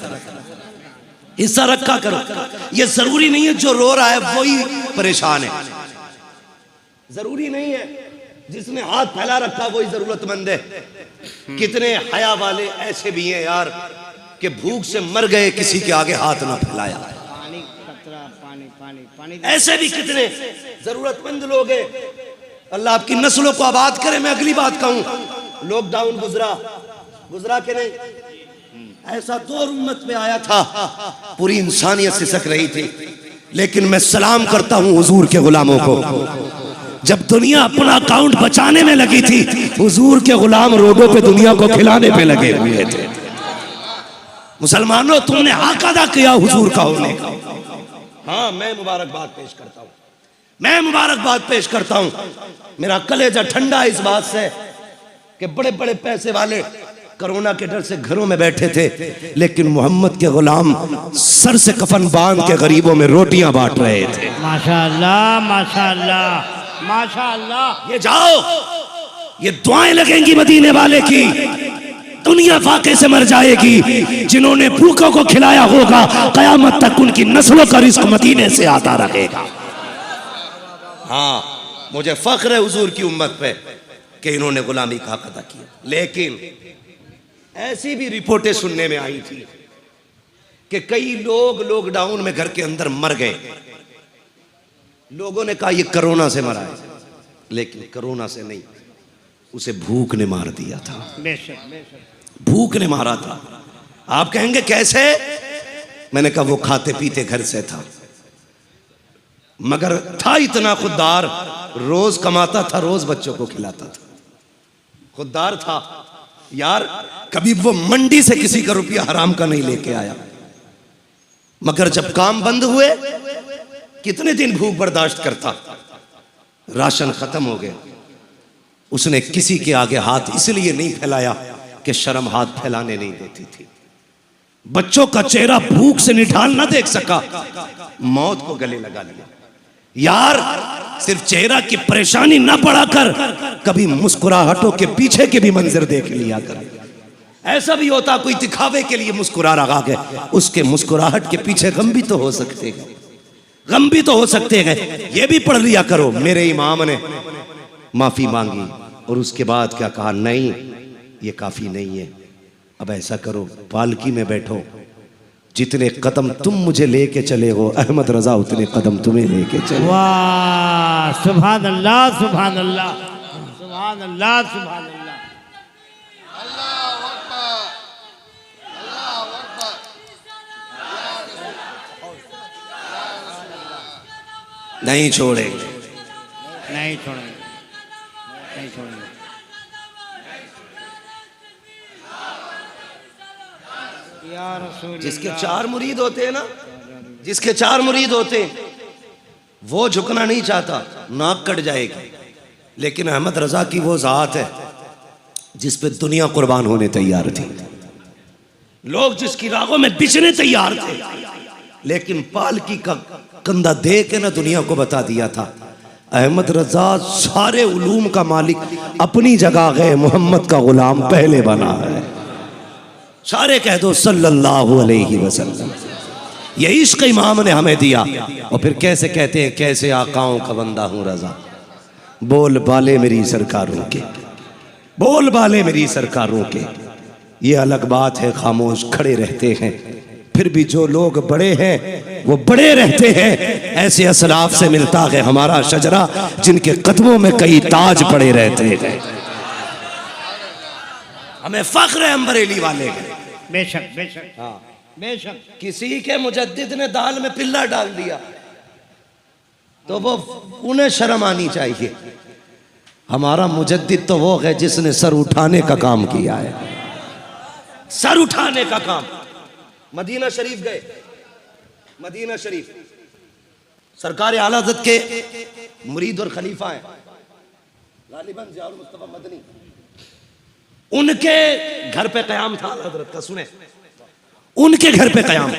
हिस्सा रखा करो। ये जरूरी नहीं है जो रो रहा है वही परेशान है, जरूरी नहीं है जिसने हाथ फैला रखा वही जरूरतमंद है। कितने हया वाले ऐसे भी हैं यार कि भूख से मर गए, किसी के आगे हाथ ना फैलाया। ऐसे भी कितने जरूरतमंद लोग हैं। अल्लाह आपकी नस्लों को आबाद करे। मैं अगली बात कहूं, लॉकडाउन गुजरा के नहीं, ऐसा दौर उम्मत में आया था, पूरी इंसानियत सिसक रही थी। लेकिन मैं सलाम करता हूं हुजूर के गुलामों को, जब दुनिया अपना अकाउंट बचाने में लगी थी, हुजूर के गुलाम रोडों पे दुनिया को खिलाने पे लगे हुए थे। मुसलमानों तुमने हक अदा किया हुजूर का होने का। हाँ, मैं मुबारकबाद पेश करता हूँ, मैं मुबारकबाद पेश करता हूँ। मेरा कलेजा ठंडा है इस बात से कि बड़े बड़े पैसे वाले कोरोना के डर से घरों में बैठे थे, लेकिन मोहम्मद के गुलाम सर से कफन बांध के गरीबों में रोटियां बांट रहे थे। माशाअल्लाह माशाअल्लाह माशाअल्लाह। ये जाओ, ये दुआएं लगेंगी मदीने वाले की, दुनिया फाके से मर जाएगी। जिन्होंने भूखों को खिलाया होगा कयामत तक उनकी नस्लों का रिस्क मदीने से आता रहेगा। हाँ, मुझे फख्र है हुजूर की उम्मत पे कि इन्होंने गुलामी का हक अदा किया। लेकिन ऐसी भी रिपोर्टें सुनने में आई थी कि कई लोग लॉकडाउन में घर के अंदर मर गए। लोगों ने कहा ये कोरोना से मरा है, लेकिन कोरोना से नहीं, उसे भूख ने मार दिया था। बेशक बेशक। भूख ने मारा था। आप कहेंगे कैसे? मैंने कहा वो खाते पीते घर से था, मगर था इतना खुददार, रोज कमाता था, रोज बच्चों को खिलाता था। खुददार था यार, कभी वो मंडी से किसी का रुपया हराम का नहीं लेके आया। मगर जब काम बंद हुए, कितने दिन भूख बर्दाश्त करता, राशन खत्म हो गया, उसने किसी के आगे हाथ इसलिए नहीं फैलाया कि शर्म हाथ फैलाने नहीं देती थी। बच्चों का चेहरा भूख से निढाल ना देख सका, मौत को गले लगा लिया। यार सिर्फ चेहरा की परेशानी ना बढ़ाकर कभी मुस्कुराहटों के पीछे के भी मंजर देख लिया कर। ऐसा भी होता कोई दिखावे के लिए मुस्कुरा रहा है, उसके मुस्कुराहट के पीछे गम भी तो हो सकते हैं, गम भी तो हो सकते हैं। ये भी पढ़ लिया करो। मेरे इमाम ने माफी मांगी और उसके बाद क्या कहा? नहीं, ये काफी नहीं है, अब ऐसा करो पालकी में बैठो, जितने कदम तुम मुझे लेके चले हो अहमद रजा उतने कदम तुम्हें लेके चले। वाह, सुभान अल्लाह, सुभान अल्लाह, सुभान अल्लाह, सुभान अल्लाह। नहीं छोड़ेंगे, नहीं छोड़ेंगे, नहीं छोड़ेंगे। या रसूल जिसके अल्लाह। 4 मुरीद होते हैं ना, जिसके 4 मुरीद होते हैं, वो झुकना नहीं चाहता, नाक कट जाएगी। लेकिन अहमद रजा की वो जात है जिस पे दुनिया कुर्बान होने तैयार थी, लोग जिसकी रागों में बिछने तैयार थे, लेकिन पालकी का कंधा दे के ना दुनिया को बता दिया था अहमद रजा सारे उलूम का मालिक अपनी जगह गए, मोहम्मद का गुलाम पहले बना है। सारे कह दो सल्लल्लाहु अलैहि वसल्लम। ये इश्क इमाम ने हमें दिया। और फिर कैसे कहते हैं, कैसे आकाओं का बंदा हूं रजा, बोल बाले मेरी सरकारों के, बोल बाले मेरी सरकारों के। ये अलग बात है खामोश खड़े रहते हैं, फिर भी जो लोग बड़े हैं वो बड़े रहते हैं। ऐसे असलाफ से मिलता है हमारा शजरा, जिनके कदमों में कई ताज पड़े रहते हैं। हमें फख्र है हम बरेली वाले हैं। बेशक बेशक, हाँ बेशक। किसी के मुजद्दिद ने दाल में पिल्ला डाल दिया तो वो उन्हें शर्म आनी चाहिए। हमारा मुजद्दिद तो वो है जिसने सर उठाने का काम किया है, सर उठाने का काम। मदीना शरीफ गए, मदीना शरीफ सरकार आला हज़रत के मुरीद और खलीफा हैं गालिबन ज़ियाउल मुस्तफ़ा मदनी, उनके घर पे क़याम था आला हज़रत का। सुने, उनके घर पे क़याम।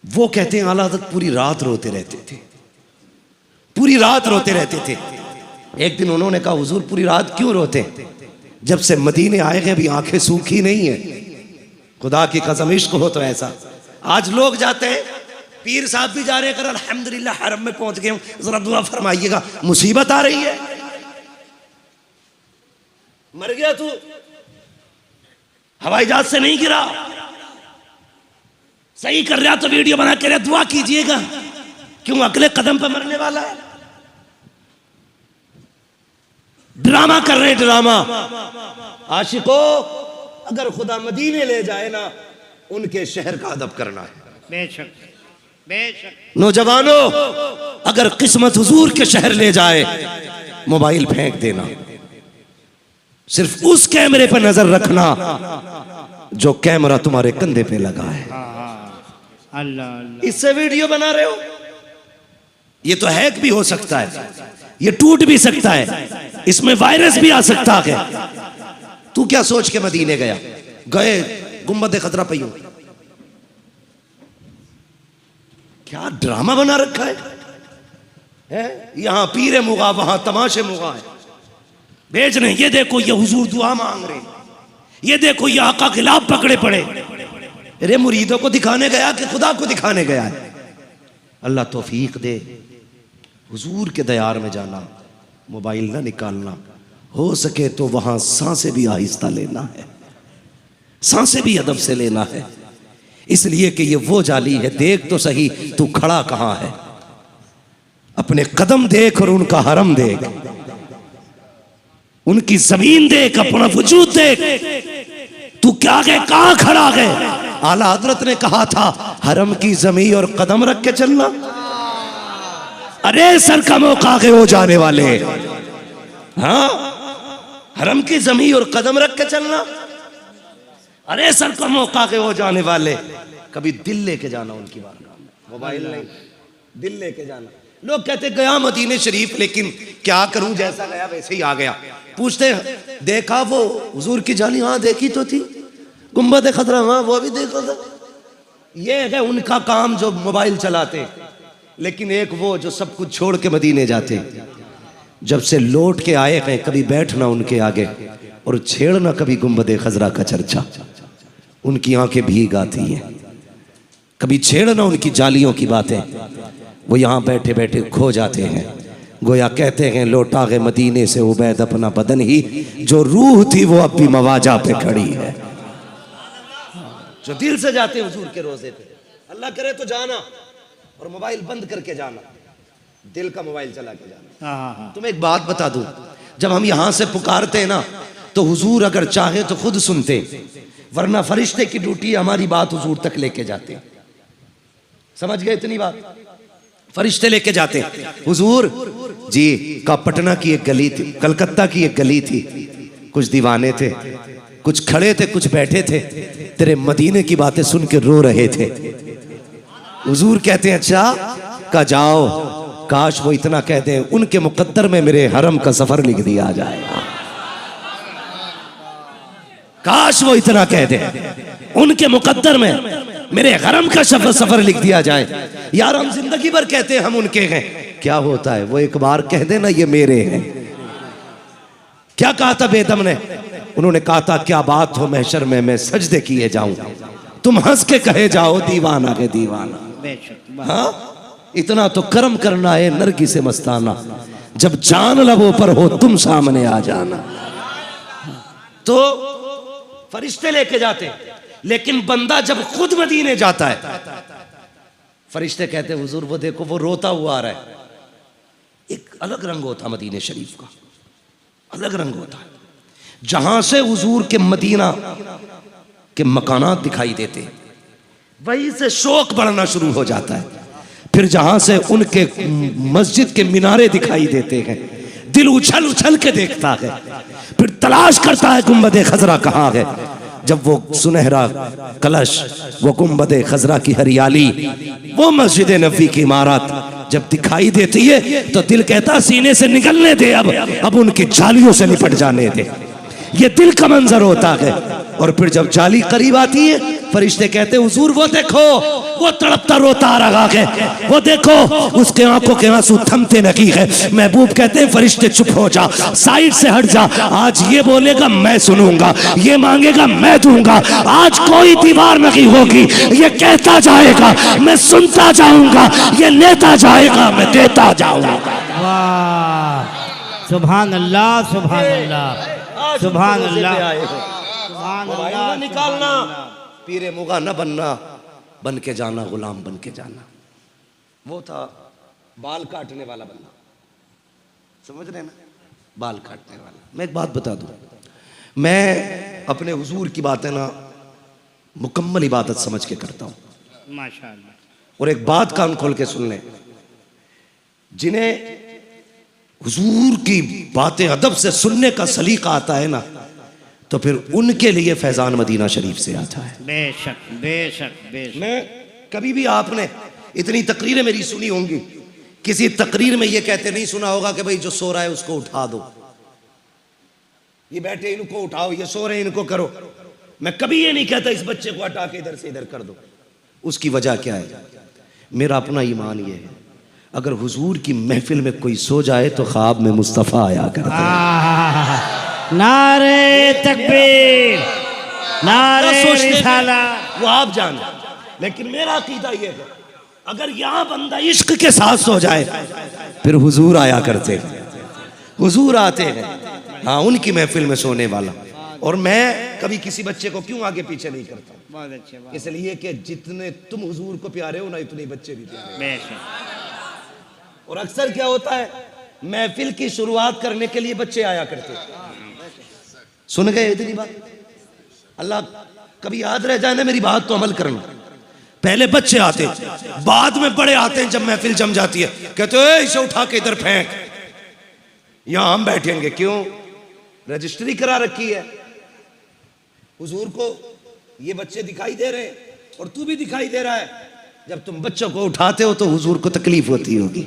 वो कहते हैं आला हज़रत पूरी रात रोते रहते थे, पूरी रात रोते रहते थे। एक दिन उन्होंने कहा हुजूर पूरी रात क्यों रोते? जब से मदीने आए हैं अभी आंखें सूखी नहीं है। खुदा की कसम इश्क हो तो ऐसा। आज लोग जाते हैं, पीर साहब भी जा रहे हैं, अल्हम्दुलिल्लाह हरम में पहुंच गए, जरा दुआ फरमाइएगा, मुसीबत आ रही है। मर गया तू, हवाई जहाज से नहीं गिरा, सही कर रहा तो वीडियो बना के दुआ कीजिएगा, क्यों अगले कदम पे मरने वाला है। ड्रामा कर रहे, ड्रामा। आशिको, अगर खुदा मदीने ले जाए ना, उनके शहर का अदब करना है। बेशक बेशक। नौजवानों, अगर किस्मत हुजूर के शहर ले जाए, मोबाइल फेंक देना, सिर्फ उस कैमरे पर नजर रखना जो कैमरा तुम्हारे कंधे पे लगा है। अल्लाह अल्लाह। इससे वीडियो बना रहे हो, ये तो हैक भी हो सकता है, ये टूट भी सकता है, इसमें वायरस भी आ सकता है। तू क्या सोच के मदीने गया? गए गुंबद खतरा पइयो, क्या ड्रामा बना रखा है? यहां पीरे मुगा, वहां तमाशे मुगा है। भेज रहे, ये देखो ये हुजूर दुआ मांग रहे, ये देखो ये आका खिलाफ पकड़े पड़े। अरे मुरीदों को दिखाने गया कि खुदा को दिखाने गया है? अल्लाह तौफीक दे, हुजूर के दयार में जाना, मोबाइल ना निकालना, हो सके तो वहां सांसें भी आहिस्ता लेना है, सांसें भी अदब से लेना है, इसलिए कि ये वो जाली है। देख तो सही तू खड़ा कहां है, अपने कदम देख और उनका हरम देख, उनकी जमीन देख, अपना वजूद देख। तू क्या गए, कहां खड़ा गए? आला हजरत ने कहा था हरम की जमीन और कदम रख के चलना। अरे सर का मौका के हो जाने वाले, हाँ हरम की जमीन और कदम रख के चलना। अरे सर का मौका के हो जाने वाले, कभी दिल लेके जाना उनकी बारगाह में, मोबाइल नहीं, दिल लेके जाना। लोग कहते गया मदीने शरीफ, लेकिन क्या करूं, जैसा गया वैसे ही आ गया। पूछते देखा वो हुजूर की जाली? हाँ देखी तो थी। गुंबद खतरा? हाँ वो भी देखा था। ये है उनका काम जो मोबाइल चलाते, लेकिन एक वो जो सब कुछ छोड़ के मदीने जाते। जब से लौट के आए हैं कभी बैठना उनके आगे और छेड़ना कभी गुंबद खजरा का चर्चा। उनकी आंखें भीग आती हैं, कभी छेड़ना उनकी जालियों की बातें। वो यहाँ बैठे बैठे खो जाते हैं। गोया कहते हैं लौटा गए मदीने से उबैद अपना बदन ही, जो रूह थी वो अब भी मवाजा पे खड़ी है। जो दिल से जाते हैं हुजूर के रोजे पे, अल्लाह करे तो जाना और मोबाइल बंद करके जाना, दिल का मोबाइल चला के जाना। तुम्हें एक बात बता दूं, जब हम यहां से पुकारते हैं ना तो हुजूर अगर चाहे तो खुद सुनते, वरना फरिश्ते की ड्यूटी हमारी बात हुजूर तक लेके जाते। समझ गए इतनी बात? फरिश्ते लेके जाते हुजूर जी का पटना की एक गली थी, कलकत्ता की एक गली थी, कुछ दीवाने थे, कुछ खड़े थे, कुछ बैठे थे, तेरे मदीने की बातें सुन के रो रहे थे। हुजूर कहते हैं अच्छा का जाओ, काश वो इतना कह दें उनके मुकद्दर में मेरे हरम का सफर लिख दिया जाएगा। काश वो इतना कह दें उनके मुकद्दर में मेरे हरम का सफर लिख दिया जाए। यार हम जिंदगी भर कहते हैं हम उनके हैं, क्या होता है वो एक बार कह देना ये मेरे हैं। क्या कहा था बेदम ने? उन्होंने कहा था क्या बात हो महशर में मैं सजदे किए जाऊं, तुम हंस के कहे जाओ दीवाना के दीवाना। हाँ इतना तो कर्म करना है नरगी से मस्ताना, जब जान लबों पर हो तुम सामने आ जाना। तो फरिश्ते लेके जाते, लेकिन बंदा जब खुद मदीने जाता है, फरिश्ते कहते हैं हुजूर वो देखो वो रोता हुआ आ रहा है। एक अलग रंग होता मदीने शरीफ का, अलग रंग होता है। जहां से हुजूर के मदीना के मकानात दिखाई देते, वहीं से शौक बढ़ना शुरू हो जाता है। फिर जहां से उनके मस्जिद के मीनारे दिखाई देते हैं, दिल उछल उछल के देखता है। फिर तलाश करता है गुंबद खजरा कहाँ है। जब वो सुनहरा कलश, वो गुंबद खजरा की हरियाली, वो मस्जिद नबी की इमारत जब दिखाई देती है तो दिल कहता सीने से निकलने दे, अब उनकी जालियों से निपट जाने दे। ये दिल का मंजर होता है। और फिर जब जाली करीब आती है, फरिश्ते कहते हुजूर वो देखो वो तड़पता रोता आ रहा है, वो देखो उसके आंखों के आंसू थमते नहीं है। महबूब कहते हैं फरिश्ते चुप हो जा, साइड से हट जा, आज ये बोलेगा मैं सुनूंगा, ये मांगेगा मैं दूंगा, आज कोई दीवार नहीं होगी, ये कहता जाएगा मैं सुनता जाऊंगा, ये लेता जाएगा मैं देता जाऊंगा। वाह सुभान अल्लाह, सुभान अल्लाह, सुभान अल्लाह, सुभान अल्लाह। निकालना, पीरे मुगा न बनना, बन के जाना, गुलाम बन के जाना। वो था बाल काटने वाला बंदा, समझ रहे ना, बाल काटने वाला। मैं एक बात बता दूं, मैं अपने हुजूर की बातें ना मुकम्मल इबादत समझ के करता हूं माशाअल्लाह। और एक बात कान खोल के सुन लें, जिन्हें हुजूर की बातें अदब से सुनने का सलीका आता है ना, तो फिर उनके लिए फैजान मदीना शरीफ से आता है। बेशक बेशक बेशक। मैं कभी भी आपने इतनी तकरीरें मेरी सुनी होंगी, किसी तकरीर में ये कहते नहीं सुना होगा कि भाई जो सो रहा है उसको उठा दो, ये बैठे इनको उठाओ, ये सो रहे इनको करो। मैं कभी ये नहीं कहता इस बच्चे को हटा के इधर से इधर कर दो। उसकी वजह क्या है? मेरा अपना ईमान ये है, अगर हुजूर की महफिल में कोई सो जाए तो ख्वाब में मुस्तफ़ा आया करता है। नारे तकबीर, नारे रिसालत। वो आप जाने, लेकिन मेरा अकीदा ये है, अगर यहाँ बंदा इश्क के साथ सो जाए फिर हुजूर आया करते, हुजूर आते हैं। हाँ उनकी महफिल में सोने वाला। और मैं कभी किसी बच्चे को क्यों आगे पीछे नहीं करता, बहुत अच्छे बात। इसलिए कि जितने तुम हुजूर को प्यारे हो ना, इतने बच्चे भी प्यारे। और अक्सर क्या होता है, महफिल की शुरुआत करने के लिए बच्चे आया करते। सुन गए इतनी बात? अल्लाह कभी याद रह जाए ना मेरी बात तो अमल करना। पहले बच्चे आते, बाद में बड़े आते हैं। जब महफिल जम जाती है कहते हो इसे उठा के इधर फेंक, यहां हम बैठेंगे। क्यों? रजिस्ट्री करा रखी है। हुजूर को ये बच्चे दिखाई दे रहे हैं और तू भी दिखाई दे रहा है। जब तुम बच्चों को उठाते हो तो हुजूर को तकलीफ होती होगी,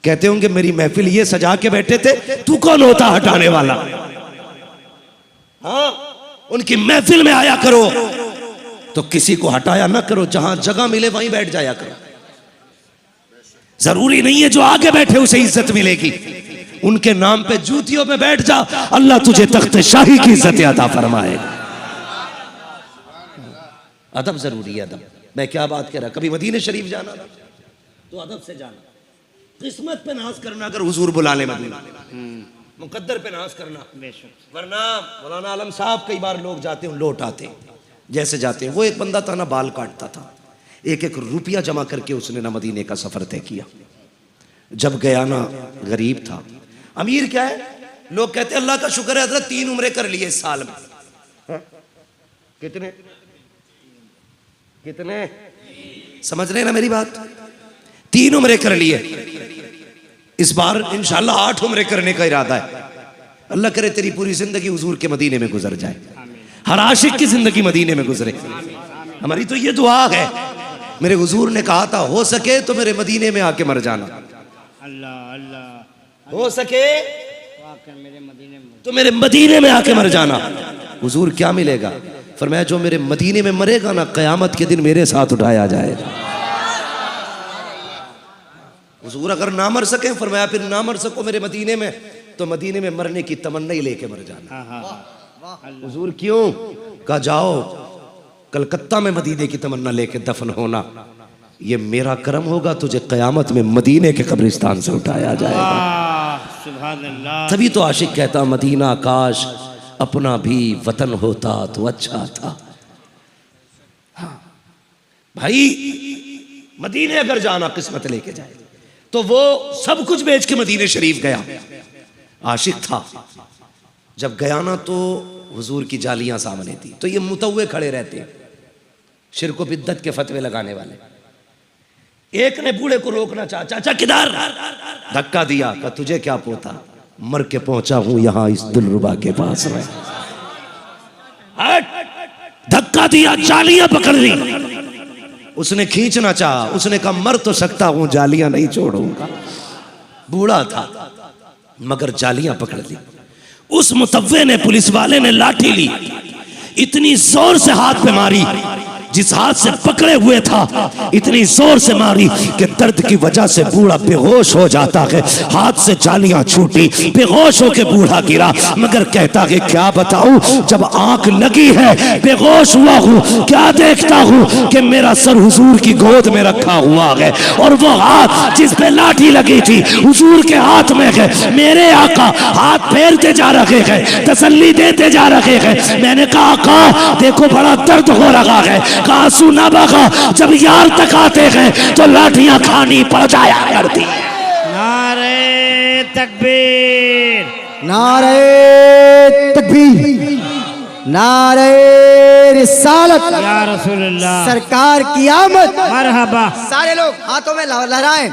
कहते होंगे मेरी महफिल ये सजा के बैठे थे, तू कौन होता हटाने वाला? हाँ, उनकी महफिल में आया करो तो किसी को हटाया ना करो, जहां जगह मिले वहीं बैठ जाया करो। जरूरी नहीं है जो आगे बैठे उसे इज्जत मिलेगी, उनके नाम पे जूतियों में बैठ जा, अल्लाह तुझे तख्त शाही की इज्जत अता फरमाएगा। अदब जरूरी है, अदब। मैं क्या बात कर रहा, कभी मदीने शरीफ जाना तो अदब से जाना, किस्मत पे नाज करना, अगर हुजूर बुला ले मदीना, मुकद्दर पे नाज करना। वरना मौलाना आलम साहब कई बार लोग जाते हैं लौट आते हैं, जैसे जाते हैं। वो एक बंदा था ना, बाल काटता था, एक एक रुपया जमा करके उसने ना मदीने का सफर तय किया। जब गया ना, गरीब था। अमीर क्या है, लोग कहते हैं अल्लाह का शुक्र है हजरत 3 उम्रे कर लिए इस साल में। हा? कितने कितने समझ रहे ना मेरी बात? 3 उम्रे कर लिए। इस बार इंशाल्लाह 8 उम्रे करने का इरादा है। अल्लाह करे तेरी पूरी जिंदगी हुजूर के मदीने में गुजर जाए, हर आशिक की जिंदगी मदीने में गुजरे। हमारी तो ये दुआ है। मेरे हुजूर ने कहा था हो सके तो मेरे मदीने में आके मर जाना, अल्लाह अल्लाह, हो सके मेरे मदीने में तो मेरे मदीने में आके मर जाना। हुजूर क्या मिलेगा? फरमाया जो मेरे मदीने में मरेगा ना, कयामत के दिन मेरे साथ उठाया जाएगा। हुजूर अगर ना मर सके, फरमाया फिर ना मर सको मेरे मदीने में तो मदीने में मरने की तमन्ना ही लेके मर जाना। हुजूर क्यों? कहा जाओ कलकत्ता में मदीने की तमन्ना लेके दफन होना, ये मेरा करम होगा, तुझे कयामत में मदीने के कब्रिस्तान से उठाया जाएगा। सुभान अल्लाह। तभी तो आशिक कहता मदीना काश अपना भी वतन होता तो अच्छा था। हाँ भाई, मदीने अगर जाना किस्मत लेके जाए तो वो सब कुछ बेच के मदीने शरीफ गया। आशिक था, जब गया ना तो हुजूर की जालियां सामने थी, तो ये मुतव्वे खड़े रहते हैं, शिरक व बिद्दत के फतवे लगाने वाले। एक ने बूढ़े को रोकना चाहा, चाचा किधर? धक्का दिया, कहा तुझे क्या पोता, मर के पहुंचा हूं यहां इस दिलरुबा के पास में। धक्का दिया, जालियां पकड़ ली। उसने खींचना चाहा, उसने कहा मर तो सकता हूं, जालियां नहीं छोड़ूंगा। बूढ़ा था मगर जालियां पकड़ ली। उस मुतव्वे ने, पुलिस वाले ने लाठी ली, इतनी जोर से हाथ पे मारी, जिस हाथ से पकड़े हुए था इतनी जोर से मारी कि दर्द की वजह से बूढ़ा बेहोश हो जाता है। हाथ से जालियां छूटी, बेहोश होके बूढ़ा गिरा, मगर कहता है क्या बताऊं, जब आंख लगी है बेहोश हुआ हूं, क्या देखता हूं कि मेरा सर हुजूर की गोद में रखा हुआ है और वो हाथ जिस पे लाठी लगी थी हुजूर के हाथ में है। मेरे आका हाथ फेरते जा रहे हैं, तसल्ली देते जा रहे हैं। मैंने कहा आका देखो बड़ा दर्द हो रहा है। आंसू ना बगा, जब यार तक आते हैं तो लाठियां खानी पड़ जाया करती। नारे तकबीर, नारे तकबीर, नारे रिसालत, या रसूलल्लाह, सरकार की आमद। मरहबा, सारे लोग हाथों में लहराएं।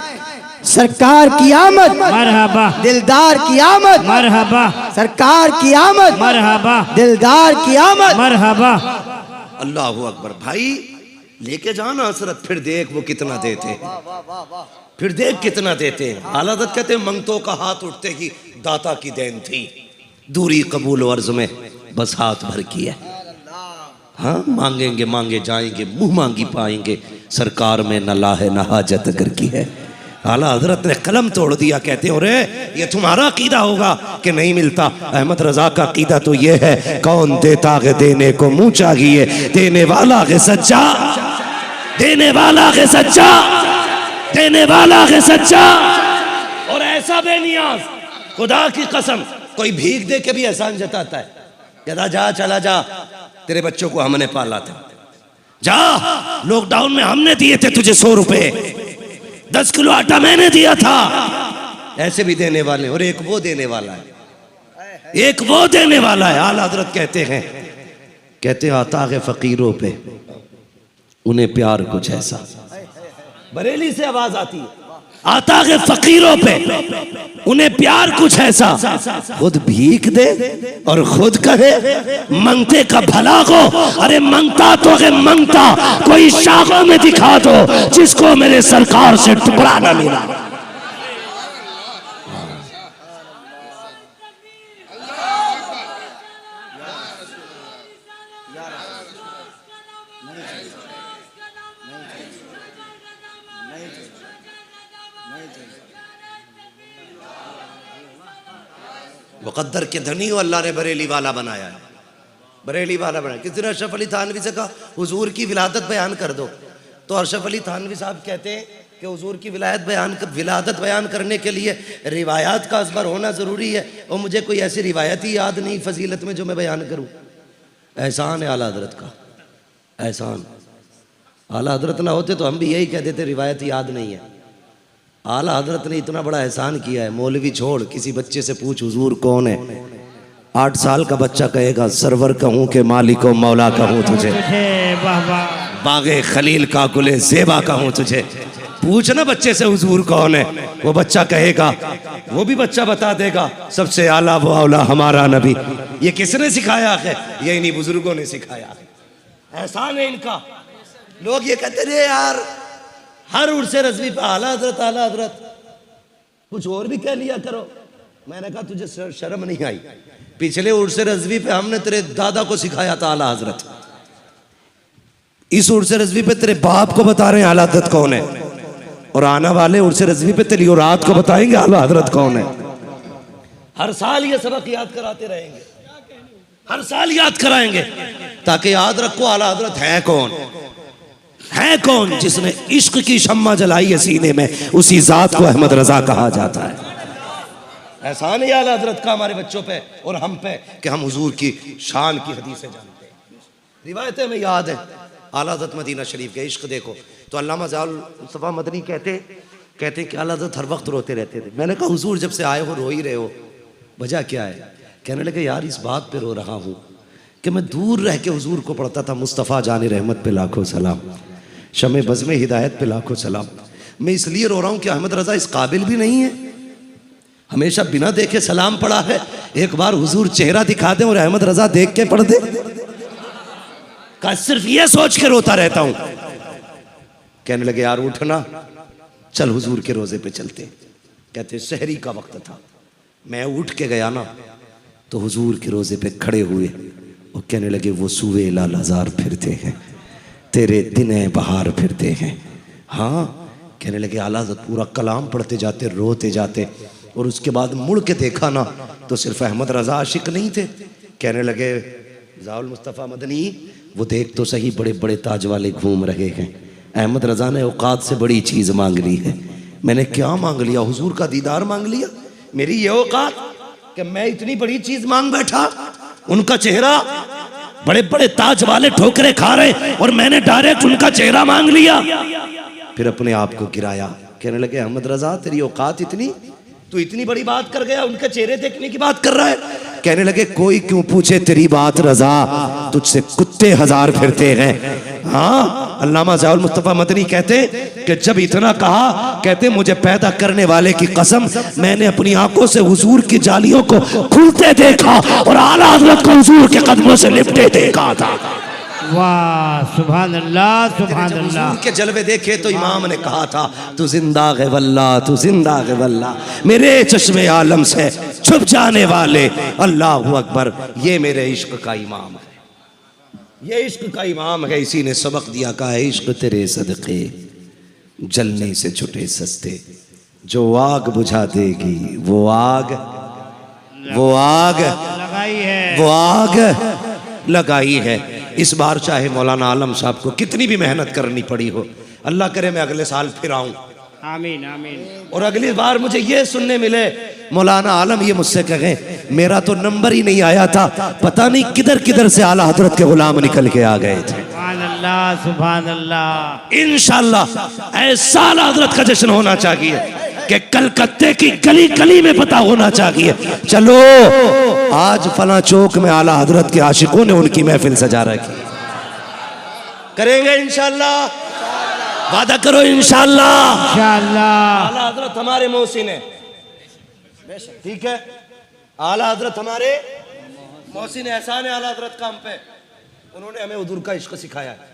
सरकार की आमद, मरहबा, दिलदार की आमद, मरहबा, सरकार की आमद, मरहबा, दिलदार की आमद, मरहबा। अल्लाह अकबर। भाई लेके जाना हसरत, फिर देख वो कितना देते, फिर देख कितना देते। हालात कहते हैं मंगतों का हाथ उठते ही दाता की देन थी, दूरी कबूल अर्ज में बस हाथ भर की है। हाँ मांगेंगे मांगे जाएंगे, मुंह मांगी पाएंगे, सरकार में न लाहे न हाजत अगर की है। आला हजरत ने कलम तोड़ दिया, कहते हो रे ये तुम्हारा अकीदा होगा कि नहीं मिलता। अहमद रजा का अकीदा तो ये है, कौन देता है देने को मुंह चाहिए, देने वाला है सच्चा, देने वाला है सच्चा, देने वाला है सच्चा। और ऐसा बेनियाज, खुदा की कसम, कोई भीख दे के भी एहसान जताता है, कहता जा चला जा, तेरे बच्चों को हमने पाला था, जा लॉकडाउन में हमने दिए थे तुझे 100 रुपए, 10 किलो आटा मैंने दिया था। ऐसे भी देने वाले, और एक वो देने वाला है, एक वो देने वाला है। आला हजरत कहते हैं आता है फकीरों पे उन्हें प्यार कुछ ऐसा। बरेली से आवाज आती है, आता है फकीरों पे उन्हें प्यार कुछ ऐसा, खुद भीख दे और खुद कहे मंगते का भला को। अरे मंगता तो है मंगता, कोई शाखों में दिखा दो जिसको मेरे सरकार से टुकड़ा ना मिला। मुकद्दर के धनी को अल्लाह ने बरेली वाला बनाया है, बरेली वाला बनाया। किसी ने अशरफ अली थानवी से कहा हुजूर की विलादत बयान कर दो, तो अशरफ अली थानवी साहब कहते हैं कि हुजूर की विलादत बयान करने के लिए रिवायात का अज़बर होना ज़रूरी है, और मुझे कोई ऐसी रिवायत ही याद नहीं फजीलत में जो मैं बयान करूँ। एहसान है आला हज़रत का, एहसान। आला हज़रत ना होते तो हम भी यही कह देते रिवायत याद नहीं है। आला हज़रत ने इतना बड़ा एहसान किया है। मौलवी छोड़, किसी बच्चे से पूछ हुजूर कौन है, 8 साल का बच्चा कहेगा सरवर कहूँ के मालिक व मौला कहूँ तुझे, बागे खलील का गुले ज़ेबा कहूँ तुझे। पूछ ना बच्चे से हुजूर कौन है, वो बच्चा कहेगा, वो भी बच्चा बता देगा सबसे आला वो औला हमारा नबी। ये किसने सिखाया है? ये इन्हीं बुजुर्गों ने सिखाया है। एहसान है इनका। लोग ये कहते रहे यार हर उर्स रज़वी पे आला हज़रत, कुछ और भी कह लिया करो। मैंने कहा तुझे शर्म नहीं आई? पिछले उर्स रज़वी पे हमने तेरे दादा को सिखाया था आला हज़रत, इस उर्स रज़वी पे तेरे बाप को बता रहे हैं आला हज़रत कौन है, और आने वाले उर्स रज़वी पे तेरी औलाद को बताएंगे आला हज़रत कौन है। हर साल ये सबक याद कराते रहेंगे, हर साल याद कराएंगे, ताकि याद रखो आला हज़रत है कौन, है कौन। जिसने इश्क की शम्मा जलाई है सीने में, उसी जात को अहमद रजा कहा जाता है। एहसान है आला हज़रत का हमारे बच्चों पे और हम पे कि हम हुजूर की शान की हदीसें जानते हैं, रिवायतें में याद है। आला हज़रत मदीना शरीफ के इश्क देखो तो अल्लामा ज़ाउल मुस्तफ़ा मदनी कहते कि आला हज़रत हर वक्त रोते रहते थे। मैंने कहा हुजूर जब से आए हो रो ही रहे हो, वजह क्या है? कहने लगे यार इस बात पे रो रहा हूँ कि मैं दूर रह के हुजूर को पढ़ता था मुस्तफ़ा जाने रहमत पे लाखों सलाम, शमे बज़्म हिदायत पे लाखों सलाम। मैं इसलिए रो रहा हूँ कि अहमद रज़ा इस काबिल भी नहीं है, हमेशा बिना देखे सलाम पढ़ा है। एक बार हुजूर चेहरा दिखा दें और अहमद रज़ा देख के पढ़ दे, का सिर्फ ये सोच के रोता रहता हूँ। कहने लगे यार उठना, चल हुजूर के रोजे पे चलते। कहते सहरी का वक्त था, मैं उठ के गया ना तो हुजूर के रोजे पे खड़े हुए और कहने लगे वो सुवे लाल हजार फिरते हैं, तेरे दिन बहार फिरते हैं। हाँ, कहने लगे आला हज़रत पूरा कलाम पढ़ते जाते, रोते जाते, और उसके बाद मुड़ के देखा ना तो सिर्फ अहमद रज़ा आशिक नहीं थे। कहने लगे ज़ाउल मुस्तफ़ा मदनी वो देख तो सही, बड़े बड़े ताज वाले घूम रहे हैं, अहमद रज़ा ने औकात से बड़ी चीज़ मांग ली है। मैंने क्या मांग लिया? हुजूर का दीदार मांग लिया। मेरी ये औकात कि मैं इतनी बड़ी चीज़ मांग बैठा, उनका चेहरा, बड़े बड़े ताज वाले ठोकरे खा रहे और मैंने डायरेक्ट उनका चेहरा मांग लिया। फिर अपने आप को गिराया। कहने लगे अहमद रज़ा तेरी औकात इतनी, तू इतनी बड़ी बात कर गया, उनके चेहरे देखने की बात कर रहा है। कहने लगे कोई क्यों पूछे तेरी बात रज़ा, तुझसे कुत्ते हजार फिरते हैं। हाँ, अल्लामा ज़ाउल मुस्तफ़ा मदनी कहते कि जब इतना कहा, कहते मुझे पैदा करने वाले की कसम, मैंने अपनी आंखों से हुजूर की जालियों को खुलते देखा और आला हज़रत को हुजूर के कदमों से लिपटे देखा था। वाह सुभान अल्लाह, सुभान अल्लाह। के जलवे देखे तो इमाम ने कहा था तू जिंदा है वल्लाह, तू जिंदा है वल्लाह, मेरे चश्मे आलम से छुप जाने वाले अल्लाह अकबर। ये मेरे इश्क का इमाम है, ये इश्क का इमाम है। इसी ने सबक दिया, कहा है इश्क तेरे सदके जलने से छुटे सस्ते, जो आग बुझा देगी वो आग लगाई है, वो आग लगाई है। इस बार चाहे मौलाना आलम साहब को कितनी भी मेहनत करनी पड़ी हो, अल्लाह करे मैं अगले साल फिर आऊं, आमीन आमीन, और अगली बार मुझे ये सुनने मिले मौलाना आलम ये मुझसे कहें मेरा तो नंबर ही नहीं आया था, पता नहीं किधर किधर से आला हजरत के गुलाम निकल के आ गए थे। अल्लाह सुभान अल्लाह। इंशाअल्लाह ऐसा आला हजरत का जश्न होना चाहिए कि कलकत्ते की गली गली में पता होना चाहिए। चलो आज फला चौक में आला हजरत के आशिकों ने उनकी महफिल सजा रखी। करेंगे इंशाअल्लाह, वादा करो इंशाअल्लाह। इंशाअल्लाह। आला हजरत हमारे मोहसिन है, ठीक है। आला हजरत हमारे मोहसिन एहसान है आला हजरत का हम पे। उन्होंने हमें हुजूर का इश्क सिखाया है,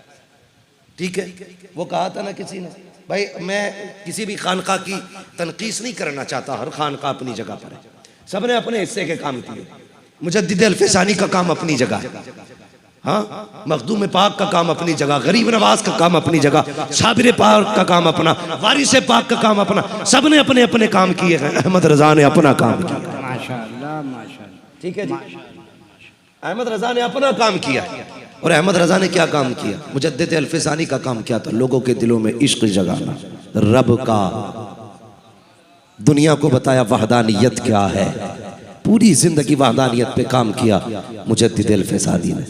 ठीक है। वो कहा था ना किसी ने, भाई मैं किसी भी खानका की तनकीस नहीं करना चाहता, हर खानका अपनी जगह पर है, सबने अपने हिस्से के काम किए। मुजद्दिद अल्फसानी का काम अपनी जगह, हाँ, मखदूम पाक का काम अपनी जगह, गरीब नवाज का काम अपनी जगह, शाबिर पाक का काम अपना, वारिस पाक का काम अपना, सबने अपने अपने काम किए हैं। अहमद रजा ने अपना काम किया, माशाअल्लाह माशाअल्लाह, ठीक है जी। अहमद रजा ने अपना काम किया। और अहमद रजा ने क्या काम किया? मुजद्दिद अल्फसानी का काम क्या था? लोगों के दिलों में इश्क जगाना रब का, दुनिया को बताया वहदानियत क्या है। पूरी जिंदगी वहदानियत पे काम किया मुजद्दिद अल्फसानी ने।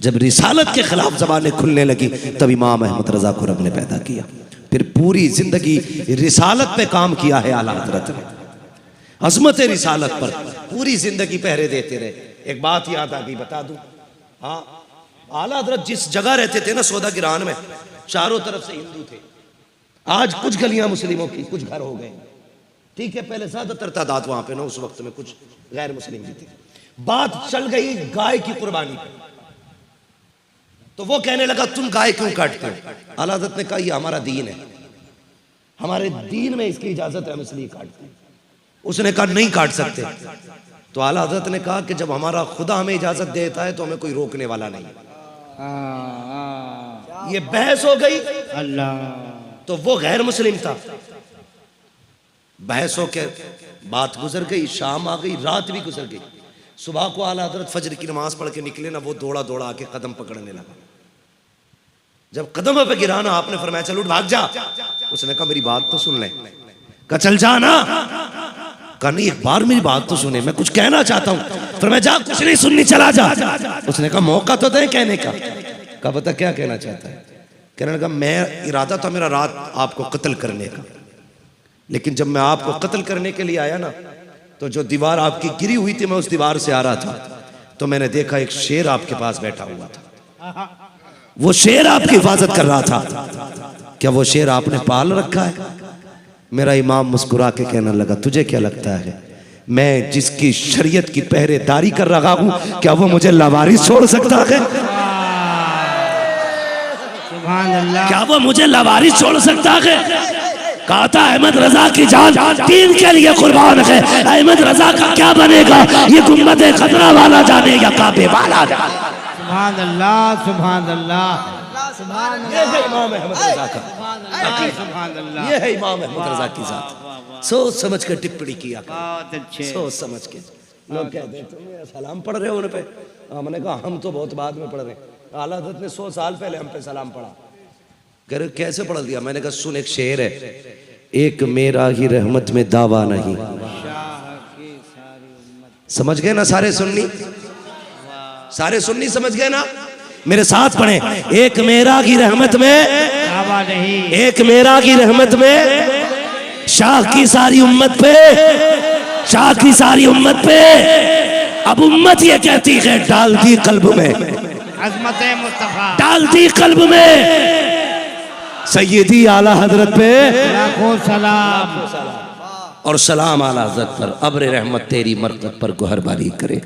जब रिसालत के खिलाफ जबानें खुलने लगी तब इमाम अहमद रजा को रब ने पैदा किया। फिर पूरी जिंदगी रिसालत पे काम किया है आला हजरत ने, अजमत रिसालत पर पूरी जिंदगी पहरे देते रहे। एक बात याद आ गई, बता दूं, हाँ, आला हजरत जिस जगह रहते थे ना, सौदा गिरान में, चारों तरफ से हिंदू थे। आज कुछ गलियां मुस्लिमों की, कुछ घर हो गए, ठीक है। पहले ज्यादातर तादाद वहां पे ना, उस वक्त में कुछ गैर मुस्लिम भी थे। बात चल गई गाय की कुर्बानी पे, तो वो कहने लगा तुम गाय क्यों काटते हो? आला हजरत ने कहा ये हमारा दीन है, हमारे दीन में इसकी इजाजत है, हम इसलिए काटते हैं। उसने कहा नहीं काट सकते। तो आला हजरत ने कहा कि जब हमारा खुदा हमें इजाजत देता है तो हमें कोई रोकने वाला नहीं। ये बहस हो गई अल्लाह। तो वो गैर मुस्लिम था। बहस हो के बात गुजर गई, शाम आ गई, रात भी गुजर गई। सुबह को आला हजरत फजर की नमाज पढ़ के निकले ना, वो दौड़ा दौड़ा आके कदम पकड़ने लगा। जब कदम पे गिरा ना, आपने फरमाया चल उठ भाग जा। उसने कहा मेरी बात तो सुन ले। कहा चल जा ना। कहा नहीं, एक बार मेरी बात तो सुने, मैं कुछ कहना चाहता हूँ। फरमाया जा, कुछ नहीं सुननी, चला जा। उसने कहा मौका तो दे कहने का। कहा बता क्या कहना चाहता है? कहने लगा मैं इरादा था मेरा रात आपको कत्ल करने का, लेकिन जब मैं आपको कत्ल करने के लिए आया ना, तो जो दीवार आपकी गिरी हुई थी, मैं उस दीवार से आ रहा था, तो मैंने देखा एक शेर आपके पास बैठा हुआ था। वो शेर आपकी हिफाजत कर रहा था। क्या वो शेर आपने पाल रखा है? मेरा इमाम मुस्कुरा के कहने लगा तुझे क्या लगता है मैं जिसकी शरीयत की पहरेदारी कर रहा हूं, क्या वो मुझे लावारिस छोड़ सकता है? सुभान अल्लाह। क्या वो मुझे लावारिस छोड़ सकता है? कहा था अहमद रजा की जान दीन के लिए कुर्बान है। अहमद रजा का क्या बनेगा ये गुम्बद खतरा वाला जाने या काबे वाला जाने। सुभान अल्लाह सुभान अल्लाह। ये है इमाम अहमद रजा का, सुभान अल्लाह। ये है इमाम अहमद रजा की जात। सोच समझ कर टिप्पणी किया, बहुत अच्छे। सोच समझ के। लोग कहते हैं तुम सलाम पढ़ रहे हो उन पे। हमने कहा हम तो बहुत बाद में पढ़ रहे हैं। आला हज़रत ने 100 साल पहले हम पे सलाम पढ़ा। कह रहे कैसे पढ़ दिया? मैंने कहा सुन, एक शेर है, एक मेरा ही रहमत में दावा नहीं। समझ गए ना सारे सुन्नी? सारे सुन्नी समझ गए ना? मेरे साथ पढ़े, एक मेरा की रहमत में दावा नहीं, एक मेरा की रहमत में शाह की सारी उम्मत पे, शाह की सारी उम्मत पे। अब उम्मत ये कहती है डाल दी कल्ब में, अजमत मुस्तफा डाल दी कल्ब में सैयदी आला हजरत पे लाखों सलाम। और सलाम आला हजरत पर। अब्र रहमत तेरी मरकत पर गुहरबारी करे,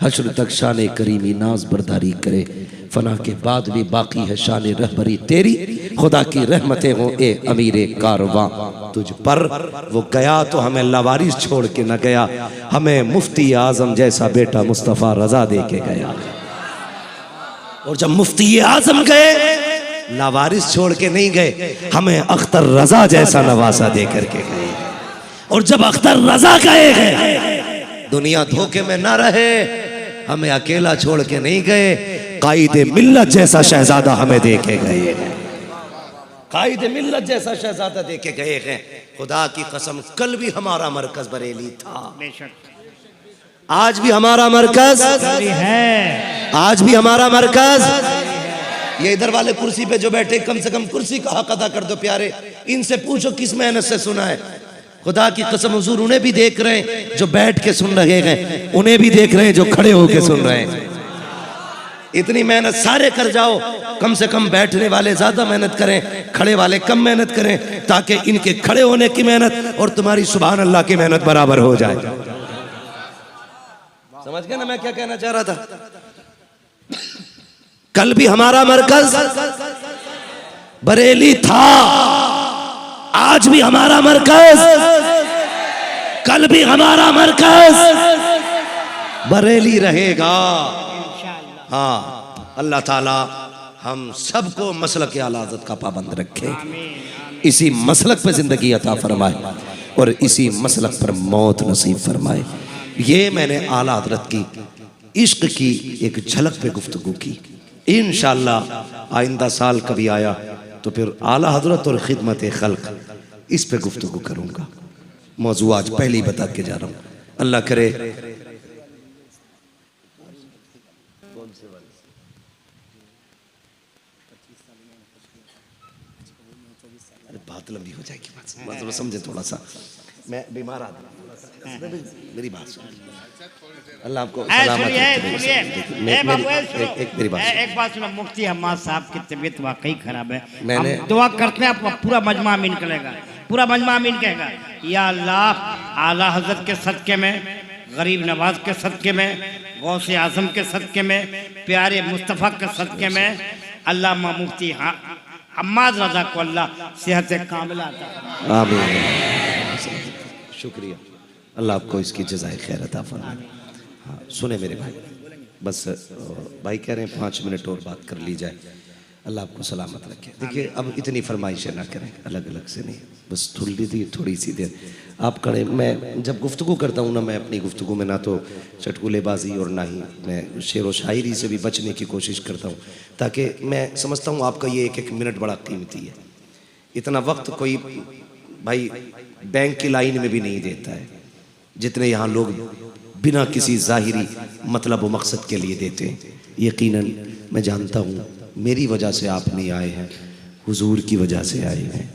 हश्र तक शान करीमी नाज बरदारी करे। फना के बाद भी बाकी है शान रहबरी तेरी, खुदा की रहमतें हो ए अमीरे कारवां तुझ पर। वो गया तो हमें लावारिस छोड़ के न गया, हमें मुफ्ती आजम जैसा बेटा मुस्तफ़ा रजा दे के गया। और जब मुफ्ती आजम गए लावारिस छोड़ के नहीं गए, हमें अख्तर रजा जैसा नवासा दे करके गए। और जब अख्तर रजा गए हैं, दुनिया धोखे में ना रहे, हमें अकेला छोड़ के नहीं गए, कायदे मिल्लत जैसा शहजादा हमें दे के गए। कायदे मिल्लत जैसा शहजादा दे के गए हैं। खुदा की कसम कल भी हमारा मरकज बरेली था, आज भी हमारा मरकज है, आज भी हमारा मरकज। ये इधर वाले कुर्सी पे जो बैठे, कम से कम कुर्सी का हक अदा कर दो प्यारे। इनसे पूछो किस मेहनत से सुना है। खुदा की कसम हुजूर उन्हें भी देख रहे हैं जो बैठ के सुन रहे हैं, उन्हें भी देख रहे हैं जो खड़े होके सुन रहे हैं। इतनी मेहनत सारे कर जाओ, कम से कम बैठने वाले ज्यादा मेहनत करें, खड़े वाले कम मेहनत करें, ताकि इनके खड़े होने की मेहनत और तुम्हारी सुभान अल्लाह की मेहनत बराबर हो जाए। समझ गए ना मैं क्या कहना चाह रहा था? कल भी हमारा मरकज बरेली था, आज भी हमारा मरकज, कल भी हमारा मरकज बरेली रहेगा। हाँ, अल्लाह ताला हम सबको मसलक आला हज़रत का पाबंद रखे, इसी मसलक पे जिंदगी अता फरमाए और इसी मसलक पर मौत नसीब फरमाए। ये मैंने आला हज़रत की इश्क की एक झलक पे गुफ्तगू की। इंशाअल्लाह आइंदा साल कभी आया तो फिर आला हज़रत और खिदमत खल्क इस पे गुफ्तगू करूँगा। मौजू आज पहले ही बता के जा रहा हूँ। अल्लाह करे बात लंबी हो जाएगी, बात समझे थोड़ा सा। मैं बीमार आदमी, मेरी बात सुन। अल्लाह आपको सलामत रखे। एक बात सुनो, मुफ्ती हम्माद साहब की तबीयत वाकई खराब है। हम दुआ करते हैं आपका पूरा मजमा आमीन करेगा, पूरा मजमा आमीन कहेगा। या अल्लाह आला हजरत के सदके में, गरीब नवाज के सदके में, गौसे आजम के सदके में, प्यारे मुस्तफ़ा के सदके में, अल्लाह मुफ्ती हम्माद रजा को अल्लाह सेहत कामिला अता फरमाए। आमीन। शुक्रिया, अल्लाह आपको इसकी जज़ाए खैर अता फरमाए। हाँ सुने मेरे भाई, बस भाई कह रहे हैं 5 मिनट और बात कर ली जाए। अल्लाह आपको सलामत रखे। देखिए अब इतनी फरमाइशें ना करें, अलग अलग से नहीं, बस थोड़ी सी देर आप करें। मैं जब गुफ्तगू करता हूँ ना, मैं अपनी गुफ्तगू में ना तो चटकुलेबाजी और ना ही मैं शेर व शायरी से भी बचने की कोशिश करता हूँ, ताकि मैं समझता हूँ आपका ये एक मिनट बड़ा कीमती है। इतना वक्त कोई भाई बैंक की लाइन में भी नहीं देता है जितने यहाँ लोग बिना किसी जाहिरी मतलब व मकसद के लिए देते हैं। यकीनन मैं जानता हूँ मेरी वजह से आप नहीं आए हैं, हुजूर की वजह से आए हैं।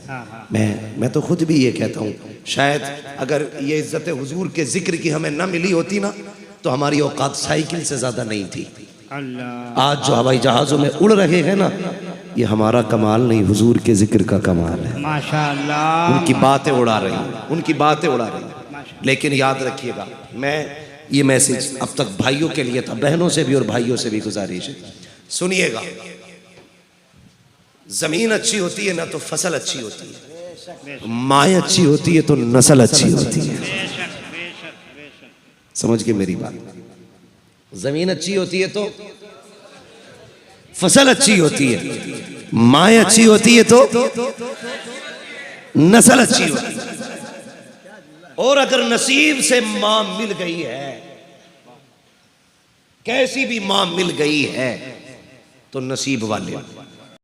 मैं तो खुद भी ये कहता हूँ, शायद अगर ये इज्जत हुजूर के जिक्र की हमें न मिली होती ना, तो हमारी औकात साइकिल से ज़्यादा नहीं थी। आज जो हवाई जहाज़ों में उड़ रहे हैं ना, ये हमारा कमाल नहीं, हुजूर के जिक्र का कमाल है। माशाअल्लाह, उनकी बातें उड़ा रही हैं, उनकी बातें उड़ा रही हैं। लेकिन याद रखिएगा, मैं ये मैसेज अब तक भाइयों के लिए था, बहनों से भी और भाइयों से भी गुजारिश है, सुनिएगा। जमीन अच्छी होती है ना तो फसल अच्छी होती है, माँ अच्छी होती है तो नस्ल अच्छी होती है। समझ के मेरी बात, जमीन अच्छी होती है तो फसल अच्छी होती है, माँ अच्छी होती है तो नस्ल अच्छी होती है। और अगर नसीब से माँ मिल गई है, कैसी भी माँ मिल गई है, तो नसीब वाले